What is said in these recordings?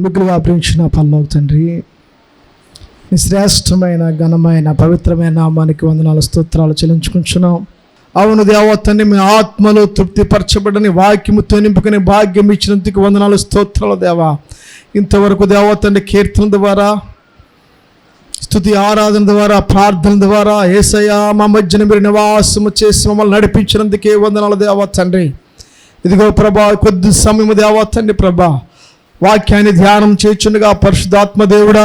మిగులు వ్యాపించిన పరలోక తండ్రి, నీ శ్రేష్టమైన ఘనమైన పవిత్రమైన నామానికి వందనాలు స్తోత్రాలు చెల్లించుకుంటున్నాం. అవును దేవా తండ్రి, మీ ఆత్మలో తృప్తిపరచబడని వాక్యముతో నింపుకునే భాగ్యం ఇచ్చినందుకు వందనాలు స్తోత్రాలు దేవా. ఇంతవరకు దేవా తండ్రి కీర్తన ద్వారా, స్తుతి ఆరాధన ద్వారా, ప్రార్థన ద్వారా యేసయ్యా మా మధ్యన మీరు నివాసము చేసి మమ్మల్ని నడిపించినందుకే వందనాలు దేవా తండ్రి. ఇదిగో ప్రభా, కొద్ది సమయం దేవా తండ్రి ప్రభా, వాక్యాన్ని ధ్యానం చేయుచుండగా పరిశుద్ధాత్మ దేవుడా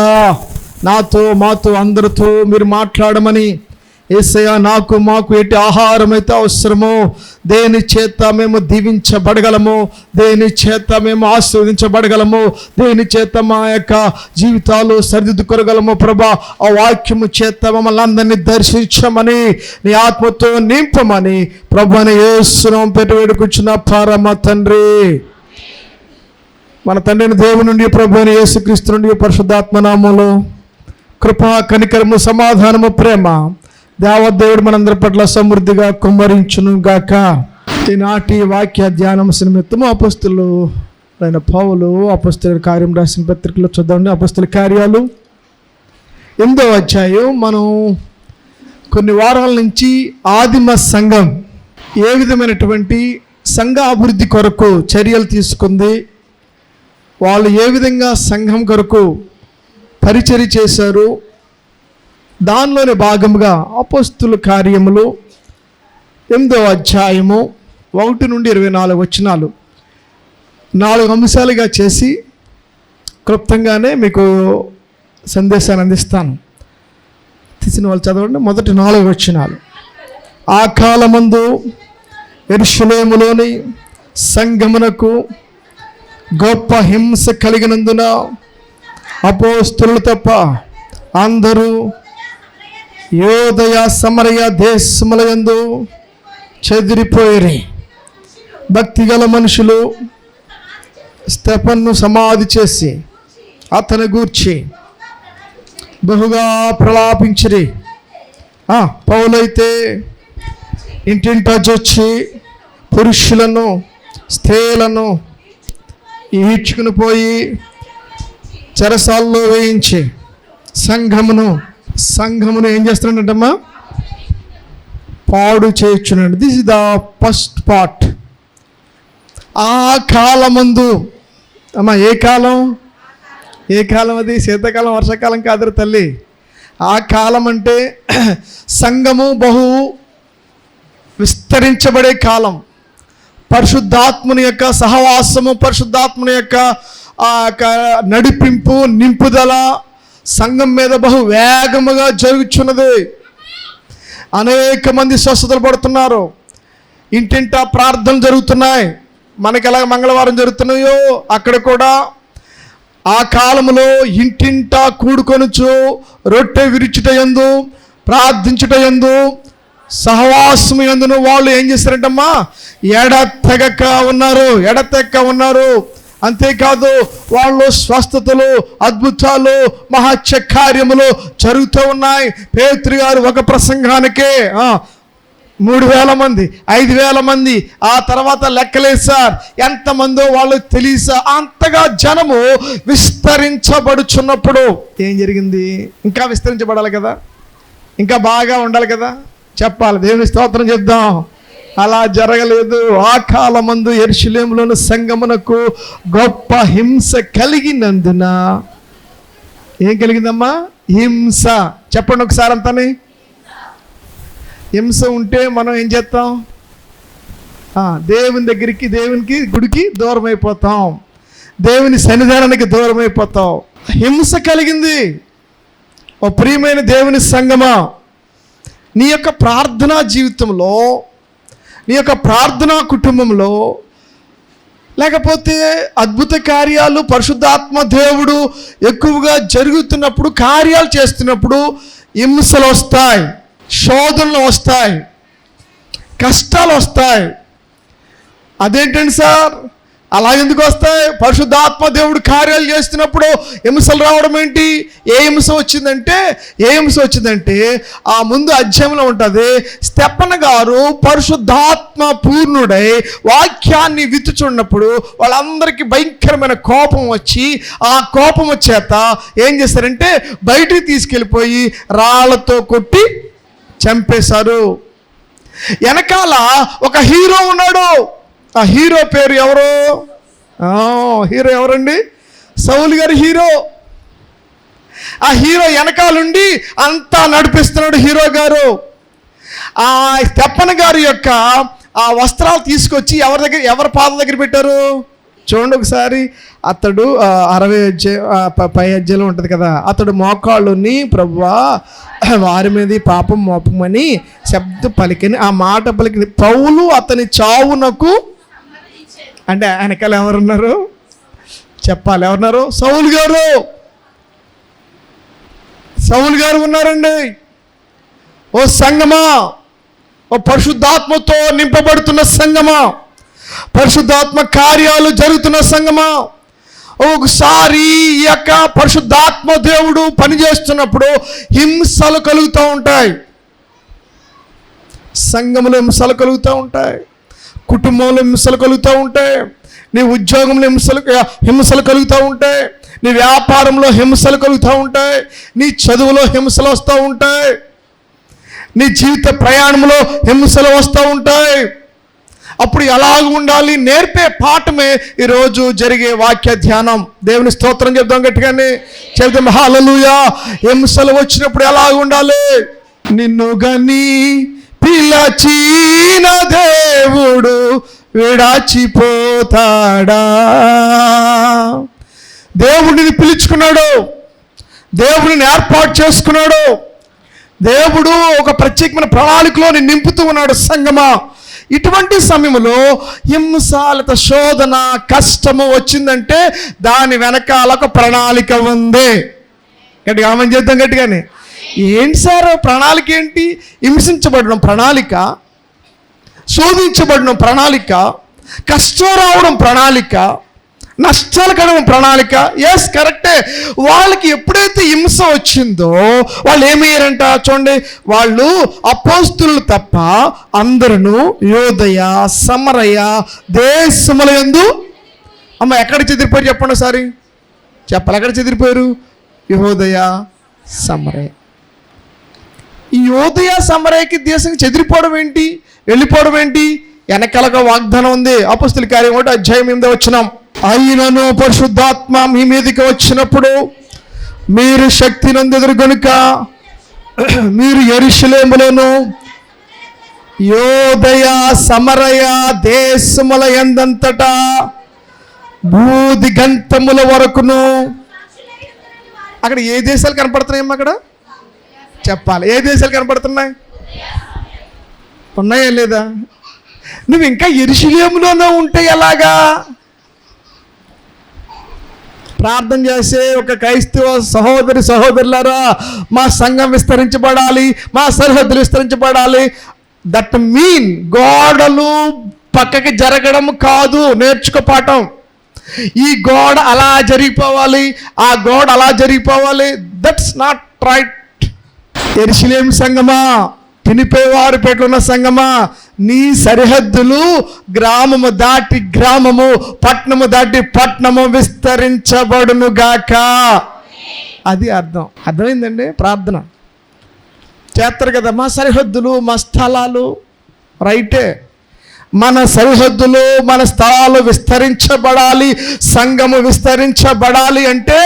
నాతో మాతో అందరితో మీరు మాట్లాడమని, యేసయ్యా నాకు మాకు ఎట్టి ఆహారం అయితే అవసరమో, దేని చేత మేము దీవించబడగలము, దేని చేత మేము ఆశీర్వదించబడగలము, దేని చేత మా యొక్క జీవితాలు సరిదిద్దుకోగలము ప్రభా, ఆ వాక్యము చేత మమ్మల్ని అందరినీ దర్శించమని, నీ ఆత్మతో నింపమని ప్రభువుని యేసు నామమున పెట్టి వేడుకొచ్చున్న పరమ తండ్రి. మన తండ్రిని దేవుని నుండి, ప్రభువుని యేసుక్రీస్తు నుండి, పరిశుద్ధాత్మ నామములో కృప, కనికరము, సమాధానము, ప్రేమ దేవదేవుడు మనందరి పట్ల సమృద్ధిగా కుమ్మరించును గాక. ఈనాటి వాక్య ధ్యానం నిమిత్తము అపొస్తలులు అయిన పౌలు అపొస్తలుల కార్యం రాసిన పత్రికలో చూద్దామండి. అపొస్తలుల కార్యాలు 8వ అధ్యాయం. మనం కొన్ని వారాల నుంచి ఆదిమ సంఘం ఏ విధమైనటువంటి సంఘ అభివృద్ధి కొరకు చర్యలు తీసుకుంది, వాళ్ళు ఏ విధంగా సంఘం కొరకు పరిచర్య చేశారు, దానిలోని భాగంగా అపొస్తలుల కార్యములు 8వ అధ్యాయము 1 నుండి 24 వచనాలు 4 అంశాలుగా చేసి క్లుప్తంగానే మీకు సందేశాన్ని అందిస్తాను. తీసిన వాళ్ళు చదవండి. మొదటి 4 వచనాలు. ఆ కాలమందు యెరూషలేములోని సంఘమునకు గొప్ప హింస కలిగినందున అపోస్తలులు తప్ప అందరూ యోదయ సమరయ దేశములయందు చెదిరిపోయిరి. భక్తిగల మనుషులు స్తెఫనును సమాధి చేసి అతని గూర్చి బహుగా ప్రలాపించిరి. పౌలైతే ఇంటింటా చొచ్చి పురుషులను స్త్రీలను ఈడ్చుకుని పోయి చెరసాల్లో వేయించి సంఘమును ఏం చేస్తున్నాడంటమ్మా? పాడు చేయుచున్నాడు. This is the first part. ఆ కాలమందు అమ్మా, ఏ కాలం అది? శీతాకాలం, వర్షాకాలం కాదురు తల్లి. ఆ కాలం అంటే సంఘము బహు విస్తరించబడే కాలం. పరిశుద్ధాత్ముని యొక్క సహవాసము, పరిశుద్ధాత్ముని యొక్క నడిపింపు, నింపుదల సంఘం మీద బహు వేగముగా జరుగుచున్నది. అనేక మంది స్వస్థతలు పడుతున్నారు. ఇంటింటా ప్రార్థనలు జరుగుతున్నాయి. మనకి ఎలా మంగళవారం జరుగుతున్నాయో అక్కడ కూడా ఆ కాలంలో ఇంటింటా కూడుకొనుచు రొట్టె విరుచుట యందు, ప్రార్థించుట యందు, సహవాసము యందును వాళ్ళు ఏం చేశారంటమ్మా? ఎడతెగక ఉన్నారు. అంతేకాదు, వాళ్ళు స్వస్థతలు, అద్భుతాలు, మహత్కార్యములు జరుగుతూ ఉన్నాయి. పేతురు గారు ఒక ప్రసంగానికే 3,000 మంది, 5,000 మంది, ఆ తర్వాత లెక్కలేసారు ఎంతమందో వాళ్ళు తెలియసా. అంతగా జనము విస్తరించబడుచున్నప్పుడు ఏం జరిగింది? ఇంకా విస్తరించబడాలి కదా, ఇంకా బాగా ఉండాలి కదా, చెప్పాలి. దేవుని స్తోత్రం చెప్దాం. అలా జరగలేదు. ఆ కాలమందు యెరూషలేములోని సంఘమునకు గొప్ప హింస కలిగినందున, ఏం కలిగిందమ్మా? హింస. చెప్పండి ఒకసారి అంతానే. హింస ఉంటే మనం ఏం చేస్తాం? దేవుని దగ్గరికి, దేవునికి గుడికి దూరం అయిపోతాం, దేవుని సన్నిధానానికి దూరం అయిపోతాం. హింస కలిగింది. ఓ ప్రియమైన దేవుని సంఘమా, నీ యొక్క ప్రార్థనా జీవితంలో, నీ యొక్క ప్రార్థనా కుటుంబంలో, లేకపోతే అద్భుత కార్యాలు పరిశుద్ధాత్మ దేవుడు ఎక్కువగా జరుగుతున్నప్పుడు, కార్యాలు చేస్తున్నప్పుడు హింసలు వస్తాయి, శోధనలు వస్తాయి, కష్టాలు వస్తాయి. అదేంటండి సార్? అలా ఎందుకు వస్తాయి? పరిశుద్ధాత్మ దేవుడు కార్యాలు చేస్తున్నప్పుడు హింసలు రావడం ఏంటి? ఏ హింస వచ్చిందంటే ఆ ముందు అధ్యాయంలో ఉంటుంది. స్టెఫెను గారు పరిశుద్ధాత్మ పూర్ణుడై వాక్యాన్ని విత్తుచున్నప్పుడు వాళ్ళందరికీ భయంకరమైన కోపం వచ్చి ఆ కోపం చేత ఏం చేశారంటే బయటికి తీసుకెళ్ళిపోయి రాళ్లతో కొట్టి చంపేశారు. వెనకాల ఒక హీరో ఉన్నాడు. ఆ హీరో పేరు ఎవరు? హీరో ఎవరండి? సౌలు గారి హీరో. ఆ హీరో వెనకాలండి అంతా నడిపిస్తున్నాడు హీరో గారు. ఆ స్టెఫెను గారి యొక్క ఆ వస్త్రాలు తీసుకొచ్చి ఎవరి పాద దగ్గర పెట్టారు చూడండి ఒకసారి. అతడు 60 అధ్యాయంలో ఉంటుంది కదా. అతడు మోకాళ్ళుని ప్రభువా వారి మీద పాపం మోపమని శబ్ద పలికిని, ఆ మాట పలికిని. పౌలు అతని చావునకు అంటే వెనకాల ఎవరున్నారు చెప్పాలి? ఎవరున్నారు? సౌలు గారు ఉన్నారండి. ఓ సంగమా, ఓ పరిశుద్ధాత్మతో నింపబడుతున్న సంగమా, పరిశుద్ధాత్మ కార్యాలు జరుగుతున్న సంగమా, ఒకసారి ఈ యొక్క పరిశుద్ధాత్మ దేవుడు పనిచేస్తున్నప్పుడు హింసలు కలుగుతూ ఉంటాయి. సంఘంలో హింసలు కలుగుతూ ఉంటాయి, కుటుంబంలో హింసలు కలుగుతూ ఉంటాయి, నీ ఉద్యోగంలో హింసలు కలుగుతూ ఉంటాయి, నీ వ్యాపారంలో హింసలు కలుగుతూ ఉంటాయి, నీ చదువులో హింసలు వస్తూ ఉంటాయి, నీ జీవిత ప్రయాణంలో హింసలు వస్తూ ఉంటాయి. అప్పుడు ఎలాగ ఉండాలి నేర్పే పాఠమే ఈరోజు జరిగే వాక్య ధ్యానం. దేవుని స్తోత్రం చెప్తాం, గట్టిగానే చెప్తాం హల్లెలూయా. హింసలు వచ్చినప్పుడు ఎలాగ ఉండాలి? నిన్ను గని పిలచిన దేవుడు విడాచిపోతాడా? దేవుడిని పిలుచుకున్నాడు, దేవుడిని ఏర్పాటు చేసుకున్నాడు, దేవుడు ఒక ప్రత్యేకమైన ప్రణాళికలో నింపుతూ ఉన్నాడు. సంగమా, ఇటువంటి సమయంలో హింసాలత శోధన కష్టము వచ్చిందంటే దాని వెనకాల ఒక ప్రణాళిక ఉంది. గట్టిగా ఆమెను చేద్దాం గట్టిగానే. ఏంటి సార్ ప్రణాళిక ఏంటి? హింసించబడడం ప్రణాళిక, శోధించబడడం ప్రణాళిక, కష్టం రావడం ప్రణాళిక, నష్టాలు కలగడం ప్రణాళిక. ఎస్ కరెక్టే. వాళ్ళకి ఎప్పుడైతే హింస వచ్చిందో వాళ్ళు ఏమయ్యారంట చూడండి. వాళ్ళు అపోస్తులు తప్ప అందరూ యోదయ సమరయ దేశముల యందు ఎక్కడ చెదిరిపోయారు చెప్పండి ఒకసారి చెప్పాలి. ఎక్కడ చెదిరిపోయారు? యోదయ సమరయ. ఈ యోదయ సమరయకి దేశం చెదిరిపోవడం ఏంటి, వెళ్ళిపోవడం ఏంటి? వెనకాలగా వాగ్దానం ఉంది. అపోస్తుల కార్యం 1 అధ్యాయం 8 వచనం. అయినను పరిశుద్ధాత్మ మీ మీదకి వచ్చినప్పుడు మీరు శక్తి నందెదరు గనుక మీరు యెరూషలేములోను యోదయ సమరయ దేశముల యందంతటా భూదిగంతముల వరకును. అక్కడ ఏ దేశాలు కనపడుతున్నాయమ్మా? అక్కడ చెప్పాలి. ఏ దేశాలు కనపడుతున్నాయి? ఉన్నాయా లేదా? నువ్వు ఇంకా యెరూషలేములోనే ఉంటే ఎలాగా? ప్రార్థన చేసే ఒక క్రైస్తవ సహోదరులారా, మా సంఘం విస్తరించబడాలి, మా సరిహద్దులు విస్తరించబడాలి. దట్ మీన్ గోడలు పక్కకి జరగడం కాదు. నేర్చుకో పాఠం. ఈ గోడ అలా జరిగిపోవాలి, ఆ గోడ అలా జరిగిపోవాలి. That's not right. యెరూషలేము సంఘమా, పినిపేవారు పెట్టున్న సంఘమా, నీ సరిహద్దులు గ్రామము దాటి గ్రామము, పట్టణము దాటి పట్టణము విస్తరించబడును గాక. అది అర్థమైందండి. ప్రార్థన చేస్తారు కదా, మా సరిహద్దులు మా స్థలాలు. రైటే, మన సరిహద్దులు మన స్థలాలు విస్తరించబడాలి, సంఘము విస్తరించబడాలి అంటే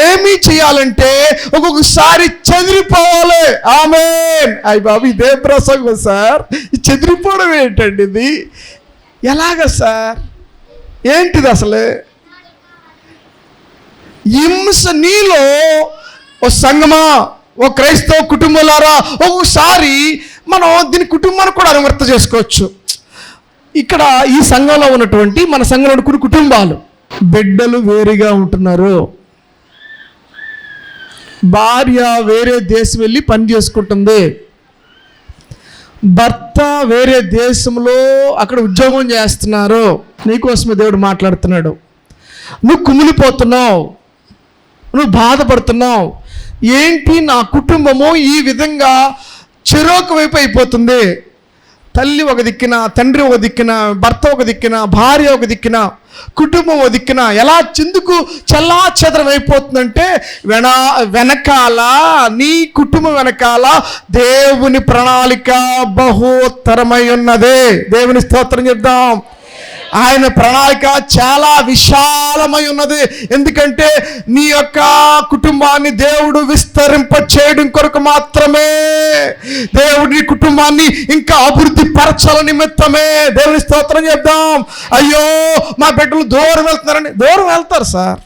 ఏమి చేయాలంటే ఒక్కొక్కసారి చెదిరిపోవాలి. ఆమేన్. అయ్య బాబు, ఇదే ప్రసంగం సార్. చెదిరిపోవడం ఏంటండి ఇది? ఎలాగ సార్? ఏంటిది అసలు? హింస నీలో ఓ సంఘమా, ఓ క్రైస్తవ కుటుంబాలారా, ఒక్కొక్కసారి మనం దీని కుటుంబాన్ని కూడా అనువర్త చేసుకోవచ్చు. ఇక్కడ ఈ సంఘంలో ఉన్నటువంటి మన సంఘంలో కొన్ని కుటుంబాలు, బిడ్డలు వేరుగా ఉంటున్నారు, భార్య వేరే దేశం వెళ్ళి పని చేసుకుంటుంది, భర్త వేరే దేశంలో అక్కడ ఉద్యోగం చేస్తున్నారు, నీకోసమే దేవుడు మాట్లాడుతున్నాడు. నువ్వు కుమిలిపోతున్నావు, నువ్వు బాధపడుతున్నావు. ఏంటి నా కుటుంబము ఈ విధంగా చెరోక వైపు అయిపోతుంది? తల్లి ఒక దిక్కున, తండ్రి ఒక దిక్కున, భర్త ఒక దిక్కున, భార్య ఒక దిక్కున, కుటుంబం ఒక దిక్కున ఎలా చిందుకు చల్లా చెదరం అయిపోతుందంటే వెనకాల నీ కుటుంబం వెనకాల దేవుని ప్రణాళిక బహుత్తరమై ఉన్నదే. దేవుని స్తోత్రం చేద్దాం. ఆయన ప్రణాళిక చాలా విశాలమై ఉన్నది. ఎందుకంటే నీ యొక్క కుటుంబాన్ని దేవుడు విస్తరింప చేయడం కొరకు మాత్రమే. దేవుడు నీ కుటుంబాన్ని ఇంకా అభివృద్ధి పరచాల నిమిత్తమే. దేవుని స్తోత్రం చేద్దాం. అయ్యో మా బిడ్డలు దూరం వెళ్తున్నారండి, దూరం వెళ్తారు సార్.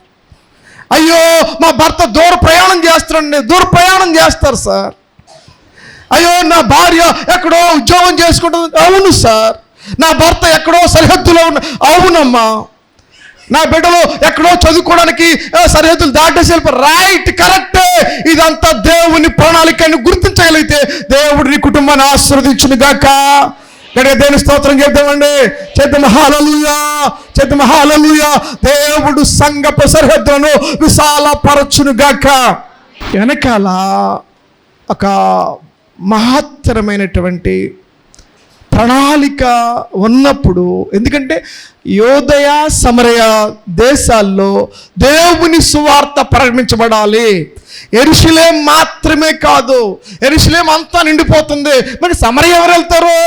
అయ్యో మా భర్త దూర ప్రయాణం చేస్తారండి, దూర ప్రయాణం చేస్తారు సార్. అయ్యో నా భార్య ఎక్కడో ఉద్యోగం చేసుకుంటుంది, అవును సార్. నా భర్త ఎక్కడో సరిహద్దులో ఉన్న, అవునమ్మా. నా బిడ్డలు ఎక్కడో చదువుకోవడానికి సరిహద్దులు దాటేసి వెళ్ళిపోయి, రైట్, కరెక్టే. ఇదంతా దేవుని ప్రణాళికను గుర్తించగలిగితే దేవుడు నీ కుటుంబాన్ని ఆశీర్వదించును గాక. దేవుని స్తోత్రం చేద్దామండి. చేద్దాం హల్లెలూయా, చేద్దాం హల్లెలూయా. దేవుడు సంఘపు సరిహద్దులను విశాలపరచును గాక. వెనకాల ఒక మహత్తరమైనటువంటి ప్రణాళిక ఉన్నప్పుడు, ఎందుకంటే యోదయ సమరయ దేశాల్లో దేవుని సువార్త ప్రకటించబడాలి. యెరూషలేం మాత్రమే కాదు, యెరూషలేం అంతా నిండిపోతుంది. మరి సమరయ ఎవరు వెళ్తారు?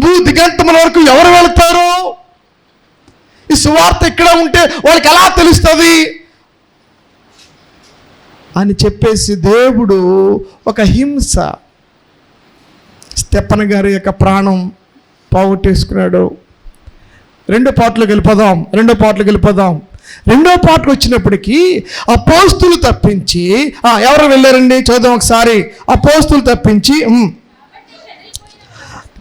భూ దిగంతముల వరకు ఎవరు వెళ్తారు? ఈ సువార్త ఇక్కడ ఉంటే వాళ్ళకి ఎలా తెలుస్తుంది అని చెప్పేసి దేవుడు ఒక హింస, స్టెఫను గారి యొక్క ప్రాణం పోగొట్టేసుకున్నాడు. రెండో పాటలోకి వెళ్ళిపోదాం. రెండో పాటకు వచ్చినప్పటికీ అపోస్తులు తప్పించి ఎవరు వెళ్ళారండి? చూద్దాం ఒకసారి. అపోస్తులు తప్పించి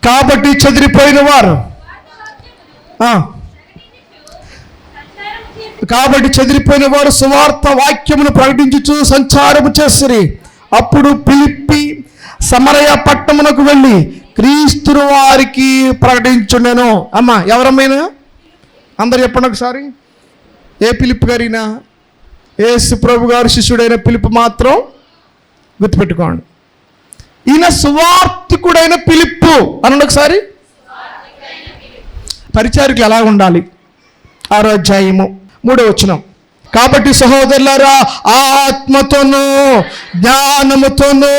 కాబట్టి చెదిరిపోయిన వారు సువార్త వాక్యమును ప్రకటించుచు సంచారము చేసిరి. అప్పుడు ఫిలిప్పి సమరయ పట్టణమునకు వెళ్ళి క్రీస్తును వారికి ప్రకటించుండెను. అమ్మా ఎవరమైనా అందరు చెప్పండి ఒకసారి. ఏ ఫిలిప్ గారినా? యేసు ప్రభు గారు శిష్యుడైన ఫిలిప్ మాత్రం గుర్తుపెట్టుకోండి. ఈయన సువార్తికుడైన ఫిలిప్పు అనండి ఒకసారి. పరిచారికులు ఎలా ఉండాలి? 6వ అధ్యాయము 3వ వచనం. కాబట్టి సహోదరులారా, ఆత్మతోనూ జ్ఞానముతోనూ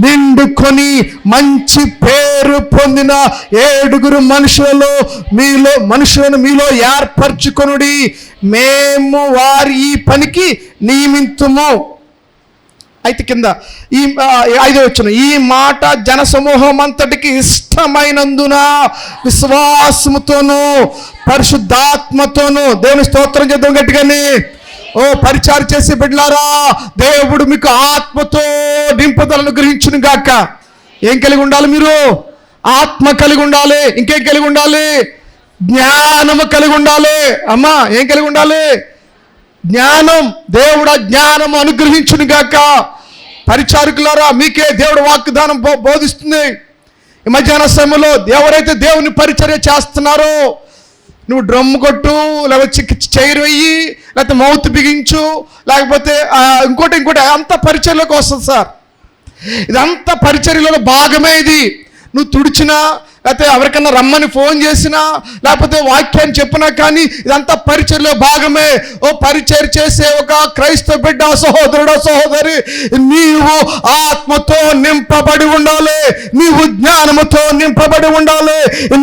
నిండుకొని మంచి పేరు పొందిన 7 మనుషులను మీలో ఏర్పరచుకొనుడి. మేము వారి ఈ పనికి నియమింతుము. అయితే కింద ఈ 5వ వచనం, ఈ మాట జనసమూహం అంతటికి ఇష్టమైనందున విశ్వాసముతోనూ పరిశుద్ధాత్మతోనూ, దేవుని స్తోత్రం చేద్దాం గట్టిగానే. పరిచారం చేసే బిడ్డలారా, దేవుడు మీకు ఆత్మతో నింపుదలను గ్రహించును గాక. ఏం కలిగి ఉండాలి మీరు? ఆత్మ కలిగి ఉండాలి. ఇంకేం కలిగి ఉండాలి? జ్ఞానము కలిగి ఉండాలి. అమ్మా ఏం కలిగి ఉండాలి? జ్ఞానం. దేవుడు ఆ జ్ఞానము అనుగ్రహించును గాక. పరిచారకులారా, మీకే దేవుడు వాగ్దానం బోధిస్తుంది. ఈ మధ్యాహ్న సమయంలో ఎవరైతే దేవుని పరిచర్య చేస్తున్నారో, నువ్వు డ్రమ్ కొట్టు, లేకపోతే చైర్ వెయ్యి, లేకపోతే మౌత్ బిగించు, లేకపోతే ఇంకోటి అంత పరిచర్యలోకి వస్తుంది సార్. ఇదంతా పరిచర్యలో భాగమే. ఇది నువ్వు తుడిచినా, లేకపోతే ఎవరికన్నా రమ్మని ఫోన్ చేసినా, లేకపోతే వాక్యాన్ని చెప్పినా కానీ ఇదంతా పరిచర్యలో భాగమే. పరిచర్య చేసే ఒక క్రైస్తవ బిడ్డ, సహోదరుడు, సహోదరి, నీవు ఆత్మతో నింపబడి ఉండాలి, నీవు జ్ఞానముతో నింపబడి ఉండాలి,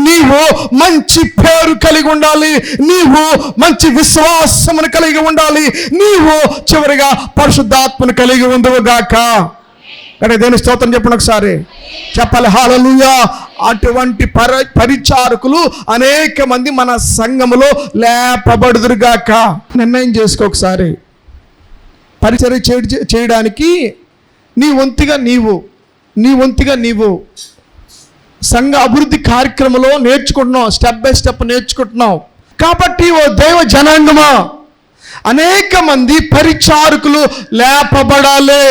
నీవు మంచి పేరు కలిగి ఉండాలి, నీవు మంచి విశ్వాసమును కలిగి ఉండాలి, నీవు చివరిగా పరిశుద్ధాత్మను కలిగి ఉండుగాక. కానీ దేని స్తోత్రం చెప్పండి ఒకసారి. చెప్పాలి హల్లెలూయా. అటువంటి పరిచారకులు అనేక మంది మన సంఘములో లేపబడుదురుగాక. నిర్ణయం చేసుకో ఒకసారి. పరిచర్య చేయడానికి నీ వంతుగా నీవు సంఘ అభివృద్ధి కార్యక్రమంలో నేర్చుకుంటున్నావు, స్టెప్ బై స్టెప్ నేర్చుకుంటున్నావు. కాబట్టి ఓ దైవ జనాంగమా, అనేక మంది పరిచారకులు లేపబడాలి.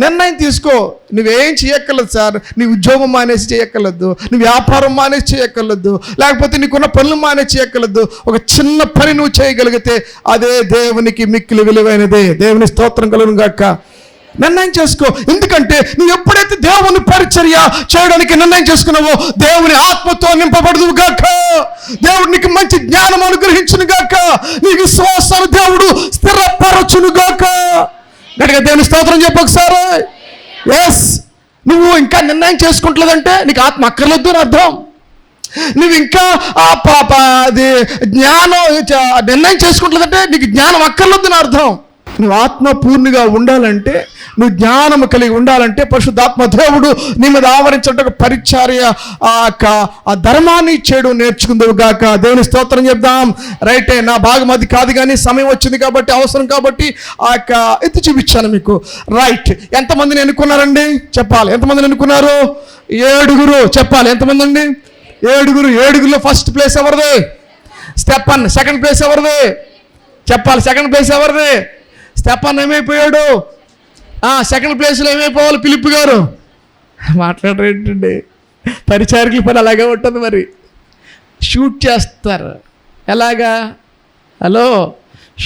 నిర్ణయం తీసుకో. నువ్వేం చేయక్కర్లేదు సార్, నీ ఉద్యోగం మానేసి చేయక్కర్లేదు, నీ వ్యాపారం మానేసి చేయక్కర్లేదు, లేకపోతే నీకున్న పనులు మానేసి చేయక్కర్లేదు. ఒక చిన్న పని నువ్వు చేయగలిగితే అదే దేవునికి మిక్కిలి విలువైనదే. దేవుని స్తోత్రం కలుగును గాక. నిర్ణయం చేసుకో. ఎందుకంటే నువ్వు ఎప్పుడైతే దేవుని పరిచర్య చేయడానికి నిర్ణయం చేసుకున్నావో దేవుని ఆత్మతో నింపబడదు గాక. దేవుడు నీకు మంచి జ్ఞానం అనుగ్రహించును గాక. నీ విశ్వాసాలు దేవుడు స్థిరపరచును గాక. గట్టిగా దేవుని స్తోత్రం చెప్పు ఒకసారి. ఎస్, నువ్వు ఇంకా నిర్ణయం చేసుకుంటలేదంటే నీకు ఆత్మ అక్కర్లేదు అని అర్థం. నువ్వు ఇంకా అది జ్ఞానం నిర్ణయం చేసుకుంటలేదంటే నీకు జ్ఞానం అక్కర్లేదు అని అర్థం. నువ్వు ఆత్మ పూర్ణిగా ఉండాలంటే, నువ్వు జ్ఞానము కలిగి ఉండాలంటే పరిశుద్ధాత్మ దేవుడు నీ మీద ఆవరించే పరిచర్య ఆ ధర్మాన్ని చేయడం నేర్చుకుందావు గాక. దేవుని స్తోత్రం చెప్దాం. రైటే, నా భాగం అది కాదు, కానీ సమయం వచ్చింది కాబట్టి, అవసరం కాబట్టి ఎత్తి చూపించాను మీకు. రైట్, ఎంతమందిని ఎన్నుకున్నారండి చెప్పాలి. ఎంతమందిని ఎన్నుకున్నారు? 7 చెప్పాలి. ఎంతమంది అండి? 7. 7లో ఫస్ట్ ప్లేస్ ఎవరిది? స్టెఫన్. సెకండ్ ప్లేస్ ఎవరిది చెప్పాలి. సెకండ్ ప్లేస్ ఎవరిది? స్టెఫన్ ఏమైపోయాడు? సెకండ్ ప్లేస్లో ఏమైపోవాలి? ఫిలిప్ గారు. మాట్లాడరేంటండి, పరిచారకుల పని అలాగే ఉంటుంది. మరి షూట్ చేస్తారు. ఎలాగా? హలో,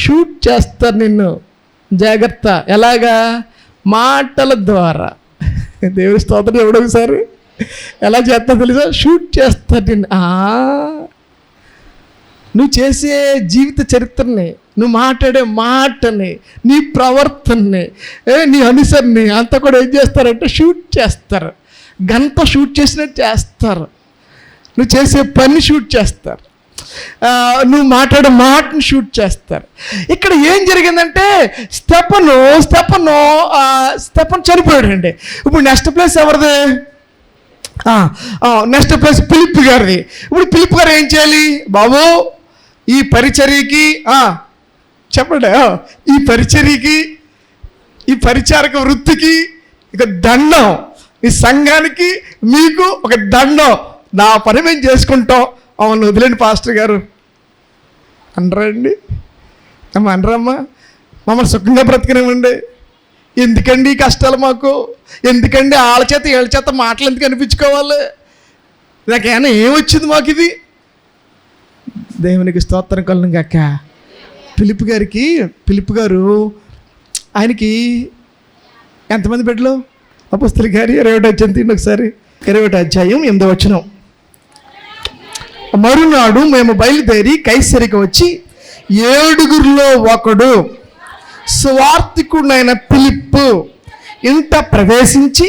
షూట్ చేస్తారు నిన్ను. జాగ్రత్త. ఎలాగా? మాటల ద్వారా. దేవుని స్తోత్రం. ఎవడొకసారి ఎలా చేస్తారు తెలుసా? షూట్ చేస్తారు నిన్ను. నువ్వు చేసే జీవిత చరిత్రని, నువ్వు మాట్లాడే మాటని, నీ ప్రవర్తనని, నీ అనుసరిని అంతా కూడా ఏం చేస్తారంటే షూట్ చేస్తారు. గంట షూట్ చేసినట్టు చేస్తారు. నువ్వు చేసే పని షూట్ చేస్తారు. నువ్వు మాట్లాడే మాటను షూట్ చేస్తారు. ఇక్కడ ఏం జరిగిందంటే స్టెఫన్ చనిపోయాడండి. ఇప్పుడు నెక్స్ట్ ప్లేస్ ఎవరిది? నెక్స్ట్ ప్లేస్ ఫిలిప్ గారిది. ఇప్పుడు ఫిలిప్ గారు ఏం చేయాలి? బాబు, ఈ పరిచర్యకి చెప్పండి, ఈ పరిచర్యకి, ఈ పరిచారక వృత్తికి ఇక దండం, ఈ సంఘానికి మీకు ఒక దండం. నా పని మేము చేసుకుంటాం. అవును, వదిలేండి పాస్టర్ గారు అనరండి. అనరమ్మా, మమ్మల్ని సుఖంగా బ్రతకనివ్వండి. ఎందుకండి ఈ కష్టాలు మాకు? ఎందుకండి వాళ్ళ చేత వీళ్ళ చేత మాటలు ఎందుకు అనిపించుకోవాలి? నాకేమైనా ఏమొచ్చింది మాకు ఇది? దేవునికి స్తోత్రం కలుగును గాక. ఫిలిప్ గారు ఆయనకి ఎంతమంది బిడ్డలు? అపొస్తలుల కార్యం 21 అధ్యాయం తిండి ఒకసారి. 21 అధ్యాయం 8వ వచనం. మరునాడు మేము బయలుదేరి కైసరికి వచ్చి 7 ఒకడు స్వార్థికుడైన ఫిలిప్పు ఇంట ప్రవేశించి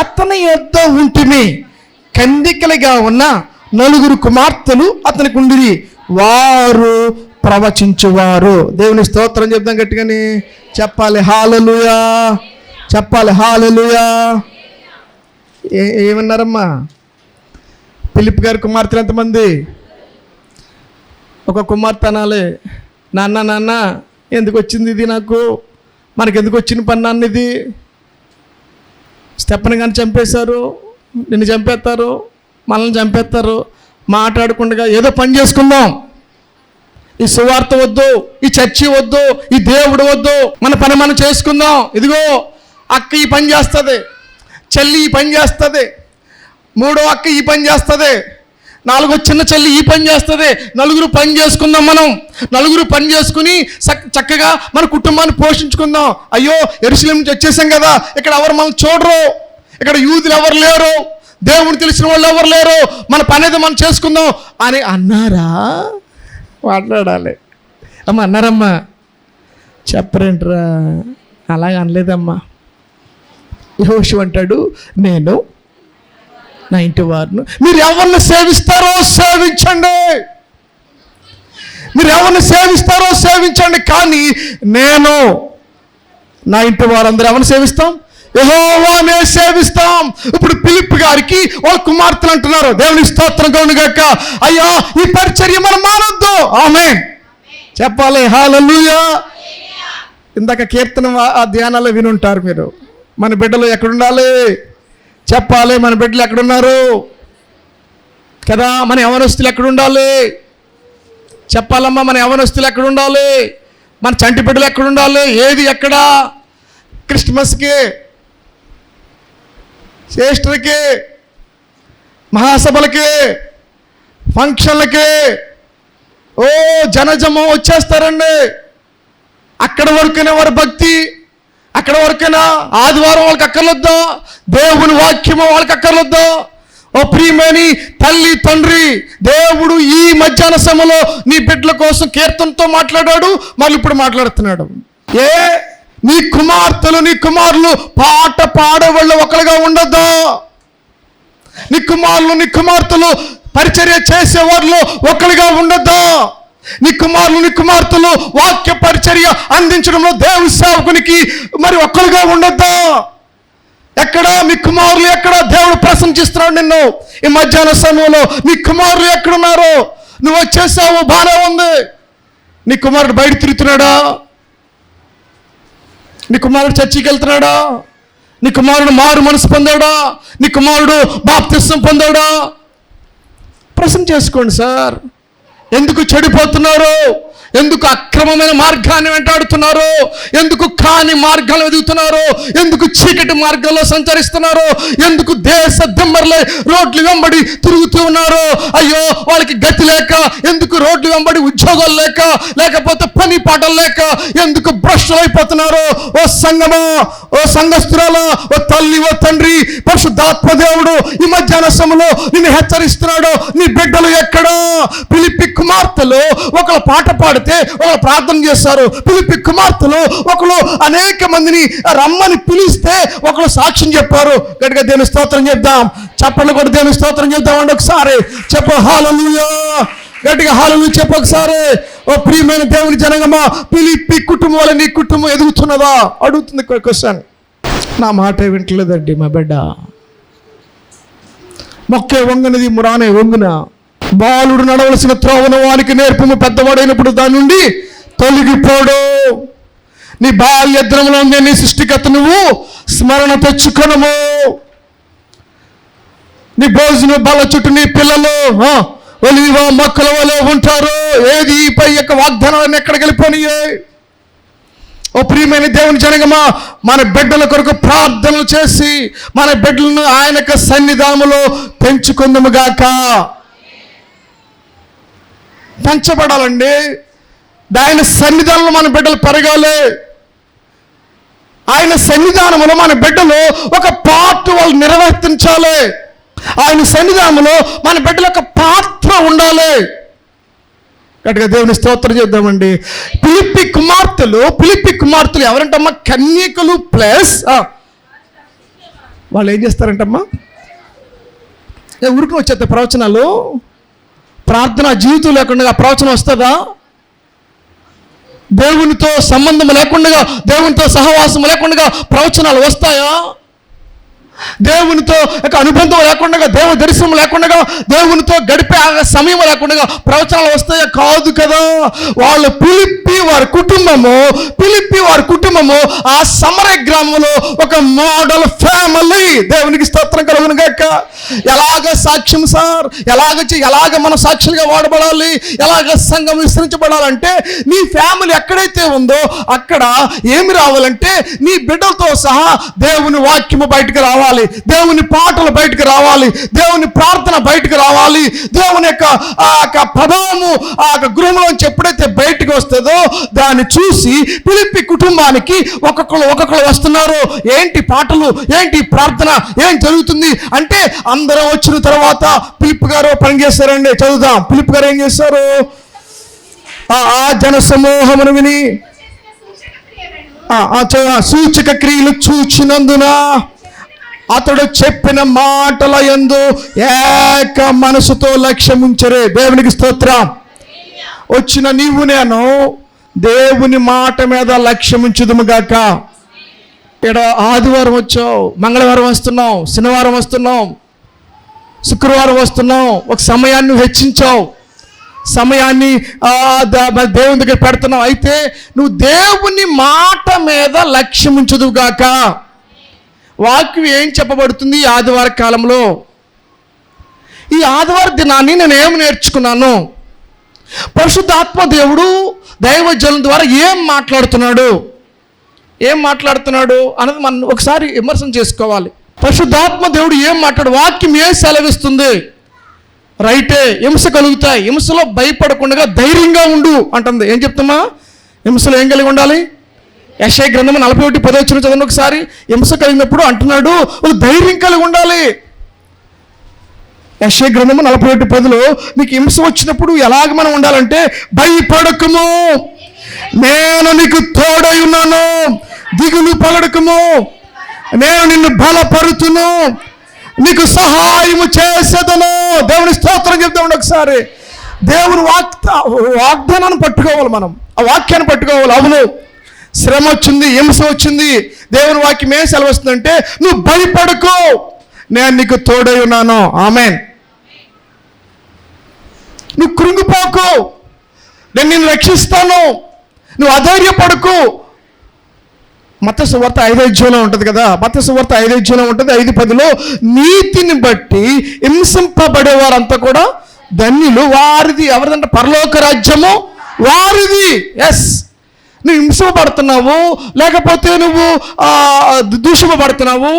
అతని యొద్ద ఉంటిమి. కందికలుగా ఉన్న 4 కుమార్తెలు అతనికి ఉండిరి, వారు ప్రవచించువారు. దేవుని స్తోత్రం చెప్దాం గట్టిగాని. చెప్పాలి హల్లెలూయా. చెప్పాలి హల్లెలూయా. ఏమన్నారమ్మా? ఫిలిప్ గారి కుమార్తెలు ఎంతమంది? ఒక కుమార్తె అనాలి, నాన్న ఎందుకు వచ్చింది ఇది నాకు? మనకెందుకు వచ్చిన పని నాన్న ఇది? స్టెఫన్ గారిని చంపేశారు, నిన్ను చంపేస్తారు, మనల్ని చంపేస్తారు. మాట్లాడకుండా ఏదో పని చేసుకుందాం. ఈ సువార్త వద్దు, ఈ చర్చి వద్దు, ఈ దేవుడు వద్దు, మన పని మనం చేసుకుందాం. ఇదిగో అక్క ఈ పని చేస్తుంది, చెల్లి ఈ పని చేస్తుంది, 3వ అక్క ఈ పని చేస్తుంది, 4వ చిన్న చెల్లి ఈ పని చేస్తుంది. 4 పని చేసుకుందాం. మనం 4 పని చేసుకుని చక్కగా మన కుటుంబాన్ని పోషించుకుందాం. అయ్యో, యెరూషలేము నుంచి వచ్చేసాం కదా, ఇక్కడ ఎవరు మనం చూడరు, ఇక్కడ యూదులు ఎవరు లేరు, దేవుని తెలిసిన వాళ్ళు ఎవరు లేరు, మన పని ఏదో మనం చేసుకుందాం అని అన్నారా? మాట్లాడాలి. అమ్మ అన్నారమ్మా? చెప్పరేంట్రా? అలాగ అనలేదమ్మా. యెహోషువ అంటాడు, నేను నా ఇంటి వారిని. మీరు ఎవరిని సేవిస్తారో సేవించండి, మీరు ఎవరిని సేవిస్తారో సేవించండి, కానీ నేను నా ఇంటి వారందరూ ఎవరిని సేవిస్తాం? యెహోవానే సేవిస్తాం. ఇప్పుడు ఫిలిప్ గారికి వాళ్ళ కుమార్తెలు అంటున్నారు, దేవుని స్తోత్రం కలుగును గాక, అయ్యా ఈ పరిచర్య మనం మానొద్దు. ఆమేన్ చెప్పాలి హల్లెలూయా. ఇందాక కీర్తన ఆ ధ్యానాల్లో వినుంటారు మీరు. మన బిడ్డలు ఎక్కడుండాలి చెప్పాలి. మన బిడ్డలు ఎక్కడున్నారు కదా? మన యవనస్తులు ఎక్కడుండాలి చెప్పాలమ్మా. మన యవనస్తులు ఎక్కడుండాలి? మన చంటి బిడ్డలు ఎక్కడుండాలి? ఏది ఎక్కడా? క్రిస్మస్కి శ్రేష్ఠులకి, మహాసభలకి, ఫంక్షన్లకి జనజమ వచ్చేస్తారండి. అక్కడ వరకైనా వారి భక్తి, అక్కడ వరకైనా ఆదివారం వాళ్ళకి అక్కర్లొద్దా, దేవుని వాక్యము వాళ్ళకి అక్కర్లొద్దా? ఓ ప్రియమని తల్లి తండ్రి, దేవుడు ఈ మధ్యాహ్న సమయంలో నీ బిడ్డల కోసం కీర్తనతో మాట్లాడాడు, మళ్ళీ ఇప్పుడు మాట్లాడుతున్నాడు. నీ కుమార్తెలు నీ కుమారులు పాట పాడేవాళ్ళు ఒకరుగా ఉండొద్దా? నీ కుమారులు నీ కుమార్తెలు పరిచర్య చేసేవాళ్ళు ఒకరుగా ఉండొద్దా? నీ కుమారులు నీ కుమార్తెలు వాక్య పరిచర్య అందించడంలో దేవుని సేవకునికి మరి ఒక్కరుగా ఉండొద్దా? ఎక్కడ మీ కుమారులు, ఎక్కడ దేవుడు ప్రశంసిస్తున్నాడు నిన్ను ఈ మధ్యాహ్న సమయంలో? నీ కుమారులు ఎక్కడున్నారు? నువ్వు వచ్చేసావు, బాగానే ఉంది. నీ కుమారుడు బయట తిరుగుతున్నాడా? నీ కుమారుడు చర్చికి వెళ్తున్నాడా? నీ కుమారుడు మారు మనసు పొందాడా? నీ కుమారుడు బాప్తిస్మం పొందాడా? ప్రశ్న చేసుకోండి సార్. ఎందుకు చెడిపోతున్నారు? ఎందుకు అక్రమమైన మార్గాన్ని వెంటాడుతున్నారు? ఎందుకు కాని మార్గాలు వెతుకుతున్నారు? ఎందుకు చీకటి మార్గాల్లో సంచరిస్తున్నారు? ఎందుకు దేశ దిమ్మర్లే రోడ్లు వెంబడి తిరుగుతూ ఉన్నారు? అయ్యో వాళ్ళకి గతి లేక, ఎందుకు రోడ్లు వెంబడి ఉద్యోగాలు లేక, లేకపోతే పని పాటలు లేక ఎందుకు భ్రష్టులు అయిపోతున్నారు? ఓ సంగమా, ఓ సంఘస్థురాలా, ఓ తల్లి, ఓ తండ్రి, పరిశుద్ధాత్మ దేవుడు ఈ మధ్యాహ్న సమయంలో నిన్ను హెచ్చరిస్తున్నాడు. నీ బిడ్డలు ఎక్కడా? ఫిలిప్పీ కుమార్తెలు ఒకళ్ళు పాట పాడితే ఒకళ్ళు ప్రార్థన చేస్తారు. ఫిలిప్పీ కుమార్తెలు ఒకళ్ళు అనేక మందిని రమ్మని పిలిస్తే ఒకళ్ళు సాక్ష్యం చెప్పారు. గట్టిగా దేవుని స్తోత్రం చేద్దాం. చప్పట్లు కూడా దేవుని స్తోత్రం చేద్దామండి. ఒకసారి చెప్ప హల్లెలూయా, గట్టిగా హల్లెలూయా చెప్పు ఒకసారి. ఓ ప్రియమైన దేవుని జనగమా, ఫిలిప్పీ కుటుంబం వల్ల నీ కుటుంబం ఎదుగుతున్నదా? అడుగుతుంది క్వశ్చన్. నా మాట వింటలేదండి మా బిడ్డ. మొక్కే వంగనది మురానే వంగున, బాలుడు నడవలసిన త్రోవను వానికి నేర్పము, పెద్దవాడైనప్పుడు దాని నుండి తొలగిపోడు. నీ బాల్య దినములో నీ సృష్టికర్త నువ్వు స్మరణ తెచ్చుకొనము. నీ భోజనం బల్ల చుట్టూ నీ పిల్లలు ఒలివ మొక్కల వలె ఉంటారు. ఏది పై యొక్క వాగ్దానాలను ఎక్కడికి వెళ్ళిపోయినాయి? ఓ ప్రియమైన దేవుని జనగమా, మన బిడ్డల కొరకు ప్రార్థనలు చేసి మన బిడ్డలను ఆయన యొక్క సన్నిధానములో పెంచుకుందాము గాక. పెంచబడాలండి. ఆయన సన్నిధానంలో మన బిడ్డలు పెరగాలి. ఆయన సన్నిధానంలో మన బిడ్డలు ఒక పార్ట్ వాళ్ళు నిర్వర్తించాలి. ఆయన సన్నిధానంలో మన బిడ్డల యొక్క పాత్ర ఉండాలి. గట్టిగా దేవుని స్తోత్రం చేద్దామండి. ఫిలిప్పీ కుమార్తెలు ఎవరంటమ్మా? కన్యకలు ప్లస్ వాళ్ళు ఏం చేస్తారంటమ్మా? ఊరికి వచ్చేస్తాయి ప్రవచనాలు. ప్రార్థన జీవితం లేకుండా ప్రవచనం వస్తుందా? దేవునితో సంబంధం లేకుండా, దేవునితో సహవాసం లేకుండా ప్రవచనాలు వస్తాయా? దేవునితో అనుబంధం లేకుండా, దేవ దర్శనం లేకుండా, దేవునితో గడిపే సమయం లేకుండా ప్రవచనాలు వస్తాయా? కాదు కదా. వాళ్ళు ఫిలిప్పీ వారి కుటుంబము ఆ సమరయ గ్రామంలో ఒక మోడల్ ఫ్యామిలీ. దేవునికి స్తోత్రం కలుగును గాక. ఎలాగ సాక్ష్యం సార్? ఎలాగ మనం సాక్షులుగా వాడబడాలి? ఎలాగ సంఘం విస్తరించబడాలంటే నీ ఫ్యామిలీ ఎక్కడైతే ఉందో అక్కడ ఏమి రావాలంటే నీ బిడ్డలతో సహా దేవుని వాక్యము బయటకు రావాలి, దేవుని పాటలు బయటకు రావాలి, దేవుని ప్రార్థన బయటకు రావాలి. దేవుని యొక్క ప్రభావము ఆ గృహంలోంచి ఎప్పుడైతే బయటకు వస్తుందో దాన్ని చూసి ఫిలిప్పీ కుటుంబానికి ఒక్కొక్కరు వస్తున్నారు. ఏంటి పాటలు, ఏంటి ప్రార్థన, ఏం జరుగుతుంది అంటే అందరూ వచ్చిన తర్వాత ఫిలిప్ గారు పని చేస్తారండి. చదువుదాం. ఫిలిప్ గారు ఏం చేస్తారు? ఆ జన సమూహమును విని సూచక క్రియలు చూచినందున అతడు చెప్పిన మాటల యందు ఏక మనసుతో లక్ష్యముంచరే. దేవునికి స్తోత్రం. వచ్చిన నీవు నేను దేవుని మాట మీద లక్ష్యముంచుదుము గాక. ఇక్కడ ఆదివారం వచ్చావు, మంగళవారం వస్తున్నావు, శనివారం వస్తున్నావు, శుక్రవారం వస్తున్నావు, ఒక సమయాన్ని హెచ్చించావు, సమయాన్ని దేవుని దగ్గర పెడుతున్నావు. అయితే నువ్వు దేవుని మాట మీద లక్ష్యముంచుదువు గాక. వాక్యం ఏం చెప్పబడుతుంది ఈ ఆదివార కాలంలో? ఈ ఆదివార దినాన్ని నేను ఏమి నేర్చుకున్నాను? పరిశుద్ధాత్మ దేవుడు దైవజనుల ద్వారా ఏం మాట్లాడుతున్నాడు అన్నది మనం ఒకసారి విమర్శన చేసుకోవాలి. పరిశుద్ధాత్మ దేవుడు ఏం మాట్లాడు, వాక్యం ఏం సెలవిస్తుంది? రైటే, హింస కలుగుతాయి, హింసలో భయపడకుండా ధైర్యంగా ఉండు అంటుంది. ఏం చెప్తున్నా? హింసలో ఏం కలిగి ఉండాలి? యెషయా గ్రంథము 41:10 చదవండి ఒకసారి. హింస కలిగినప్పుడు అంటున్నాడు ఒక ధైర్యం కలిగి ఉండాలి. యెషయా గ్రంథము 41:10 నీకు హింస వచ్చినప్పుడు ఎలాగ మనం ఉండాలంటే, భయపడకము, నేను నీకు తోడై ఉన్నాను, దిగులు పడకము, నేను నిన్ను బలపరుతును, నీకు సహాయము చేసేదను. దేవుని స్తోత్రం చెప్తామండి ఒకసారి. దేవుని వాగ్దానాన్ని పట్టుకోవాలి, మనం ఆ వాక్యాన్ని పట్టుకోవాలి. అవును, శ్రమ వచ్చింది, హింస వచ్చింది, దేవుని వాక్యం ఏం సెలవుస్తుందంటే, నువ్వు భయపడకు, నేను నీకు తోడై ఉన్నాను. ఆమేన్. నువ్వు కృంగిపోకు, నేను నిన్ను రక్షిస్తాను, నువ్వు అధైర్యపడకు. మత్తయి సువార్త 5:5 ఉంటుంది కదా, మత్తయి సువార్త 5:5 ఉంటుంది. 5:10 నీతిని బట్టి హింసింపబడేవారంతా కూడా ధన్యులు, వారిది ఎవరిదంటే పరలోక రాజ్యము వారిది. ఎస్, నువ్వు హింసింపబడుతున్నావు, లేకపోతే నువ్వు దూషింపబడుతున్నావు,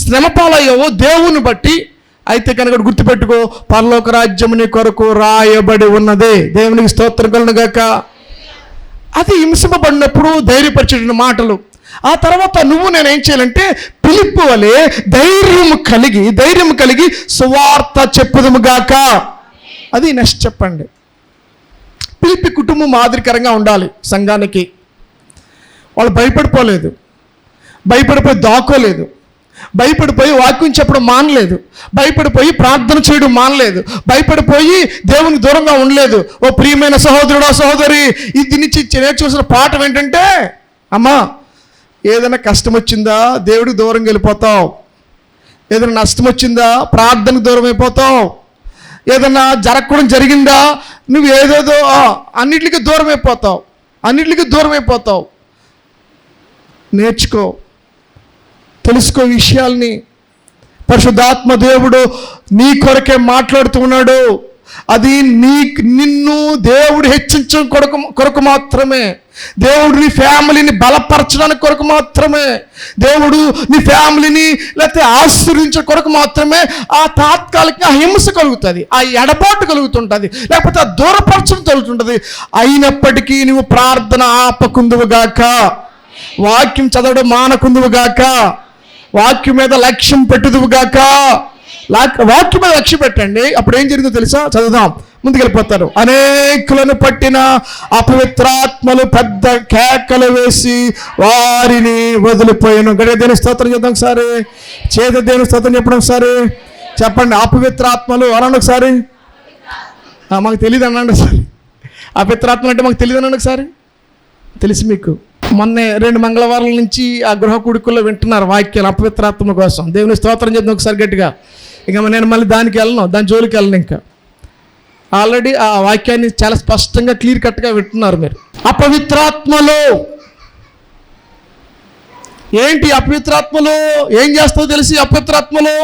శ్రమ పాలయ్యావు దేవుని బట్టి, అయితే కనుక గుర్తుపెట్టుకో, పరలోక రాజ్యము నీ కొరకు రాయబడి ఉన్నది. దేవునికి స్తోత్రం కలుగును గాక. అది హింసింపబడినప్పుడు ధైర్యపరిచిన మాటలు. ఆ తర్వాత నువ్వు నేనేం చేయాలంటే, పిలుపు వలె ధైర్యం కలిగి సువార్త చెప్పుదుము గాక. అది నెక్స్ట్ చెప్పండి. పిలిపి కుటుంబం మాదిరికరంగా ఉండాలి సంఘానికి. వాళ్ళు భయపడిపోలేదు, భయపడిపోయి దాక్కోలేదు, భయపడిపోయి వాక్యం చెప్పడం మానలేదు, భయపడిపోయి ప్రార్థన చేయడం మానలేదు, భయపడిపోయి దేవునికి దూరంగా ఉండలేదు. ఓ ప్రియమైన సహోదరుడా సహోదరి, ఇది నుంచి నేర్చుకోవాల్సిన పాఠం ఏంటంటే, అమ్మా ఏదైనా కష్టం వచ్చిందా దేవుడికి దూరంగా వెళ్ళిపోతావు, ఏదైనా నష్టం వచ్చిందా ప్రార్థనకు దూరం అయిపోతావు, ఏదైనా జరగకూడదు జరిగిందా నువ్వు ఏదేదో అన్నిటికీ దూరం అయిపోతావు. నేర్చుకో, తెలుసుకో విషయాల్ని. పరిశుద్ధాత్మ దేవుడు నీ కొరకే మాట్లాడుతూ ఉన్నాడు. అది నిన్ను దేవుడు హెచ్చించడం కొరకు మాత్రమే, దేవుడు నీ ఫ్యామిలీని బలపరచడానికి కొరకు మాత్రమే, దేవుడు నీ ఫ్యామిలీని లేకపోతే ఆశీర్వదించడం కొరకు మాత్రమే. ఆ తాత్కాలికంగా హింస కలుగుతుంది, ఆ ఎడబాటు కలుగుతుంటుంది, లేకపోతే ఆ దూరపరచడం కలుగుతుంటుంది. అయినప్పటికీ నువ్వు ప్రార్థన ఆపకుందువుగాక, వాక్యం చదవడం మానకుందువుగాక, వాక్యం మీద లక్ష్యం పెట్టుదువుగాక. వాక్యం మీద లక్ష్యం పెట్టండి. అప్పుడు ఏం జరిగిందో తెలుసా? చదువుదాం, ముందుకెళ్ళిపోతారు. అనేకులను పట్టిన అపవిత్రాత్మలు పెద్ద కేకలు వేసి వారిని వదిలిపోయాను. గడియ దేవుని స్తోత్రం చేద్దాం ఒకసారి, చేత దేవుని స్తోత్రం చెప్పడం ఒకసారి చెప్పండి. అపవిత్రాత్మలు అనండి ఒకసారి. మాకు తెలియదు అనండి ఒకసారి. అపవిత్రాత్మలు అంటే మాకు తెలియదు అనండి ఒకసారి. తెలిసి మీకు మొన్న 2 మంగళవారాల నుంచి ఆ గృహ కుడుకుల్లో వింటున్నారు వాక్యాలు అపవిత్రాత్మ కోసం. దేవుని స్తోత్రం చేద్దాం ఒకసారి గట్టిగా. ఇక నేను మళ్ళీ దానికి వెళ్ళను, దాని జోలికి వెళ్ళను. ఇంకా ఆల్రెడీ ఆ వాక్యాన్ని చాలా స్పష్టంగా క్లియర్ కట్గా వింటున్నారు మీరు. అపవిత్రాత్మలు ఏంటి? అపవిత్రాత్మలు ఏం చేస్తావో తెలిసి, అపవిత్రాత్మలు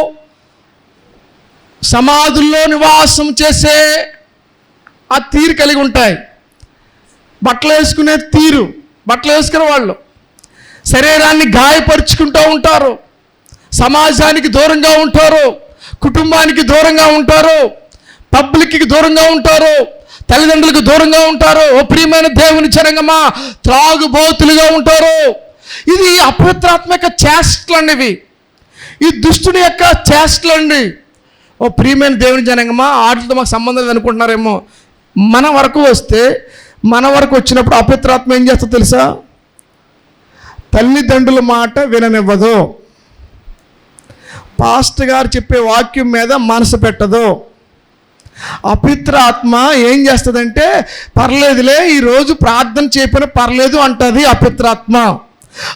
సమాధుల్లో నివాసం చేసే ఆ తీరు కలిగి ఉంటాయి. బట్టలు వేసుకునే తీరు, బట్టలు వేసుకునే వాళ్ళు శరీరాన్ని గాయపరుచుకుంటూ ఉంటారు, సమాజానికి దూరంగా ఉంటారు, కుటుంబానికి దూరంగా ఉంటారు, పబ్లిక్కి దూరంగా ఉంటారు, తల్లిదండ్రులకు దూరంగా ఉంటారు. ఓ ప్రియమైన దేవుని జనాంగమా, త్రాగుబోతులుగా ఉంటారు. ఇది అపవిత్రాత్మ యొక్క చేష్టలు ఇవి, ఈ దుష్టుని యొక్క చేష్టలు అండి. ఓ ప్రియమైన దేవుని జనాంగమా, వాటితో మాకు సంబంధం లేదు అనుకుంటున్నారేమో. మన వరకు వచ్చినప్పుడు అపవిత్రాత్మ ఏం చేస్తుందో తెలుసా? తల్లిదండ్రుల మాట విననివ్వదు, పాస్టర్ గారు చెప్పే వాక్యం మీద మనసు పెట్టదు. అపవిత్రాత్మ ఏం చేస్తుందంటే, పర్లేదులే ఈరోజు ప్రార్థన చేయకపోయినా పర్లేదు అంటుంది అపవిత్రాత్మ.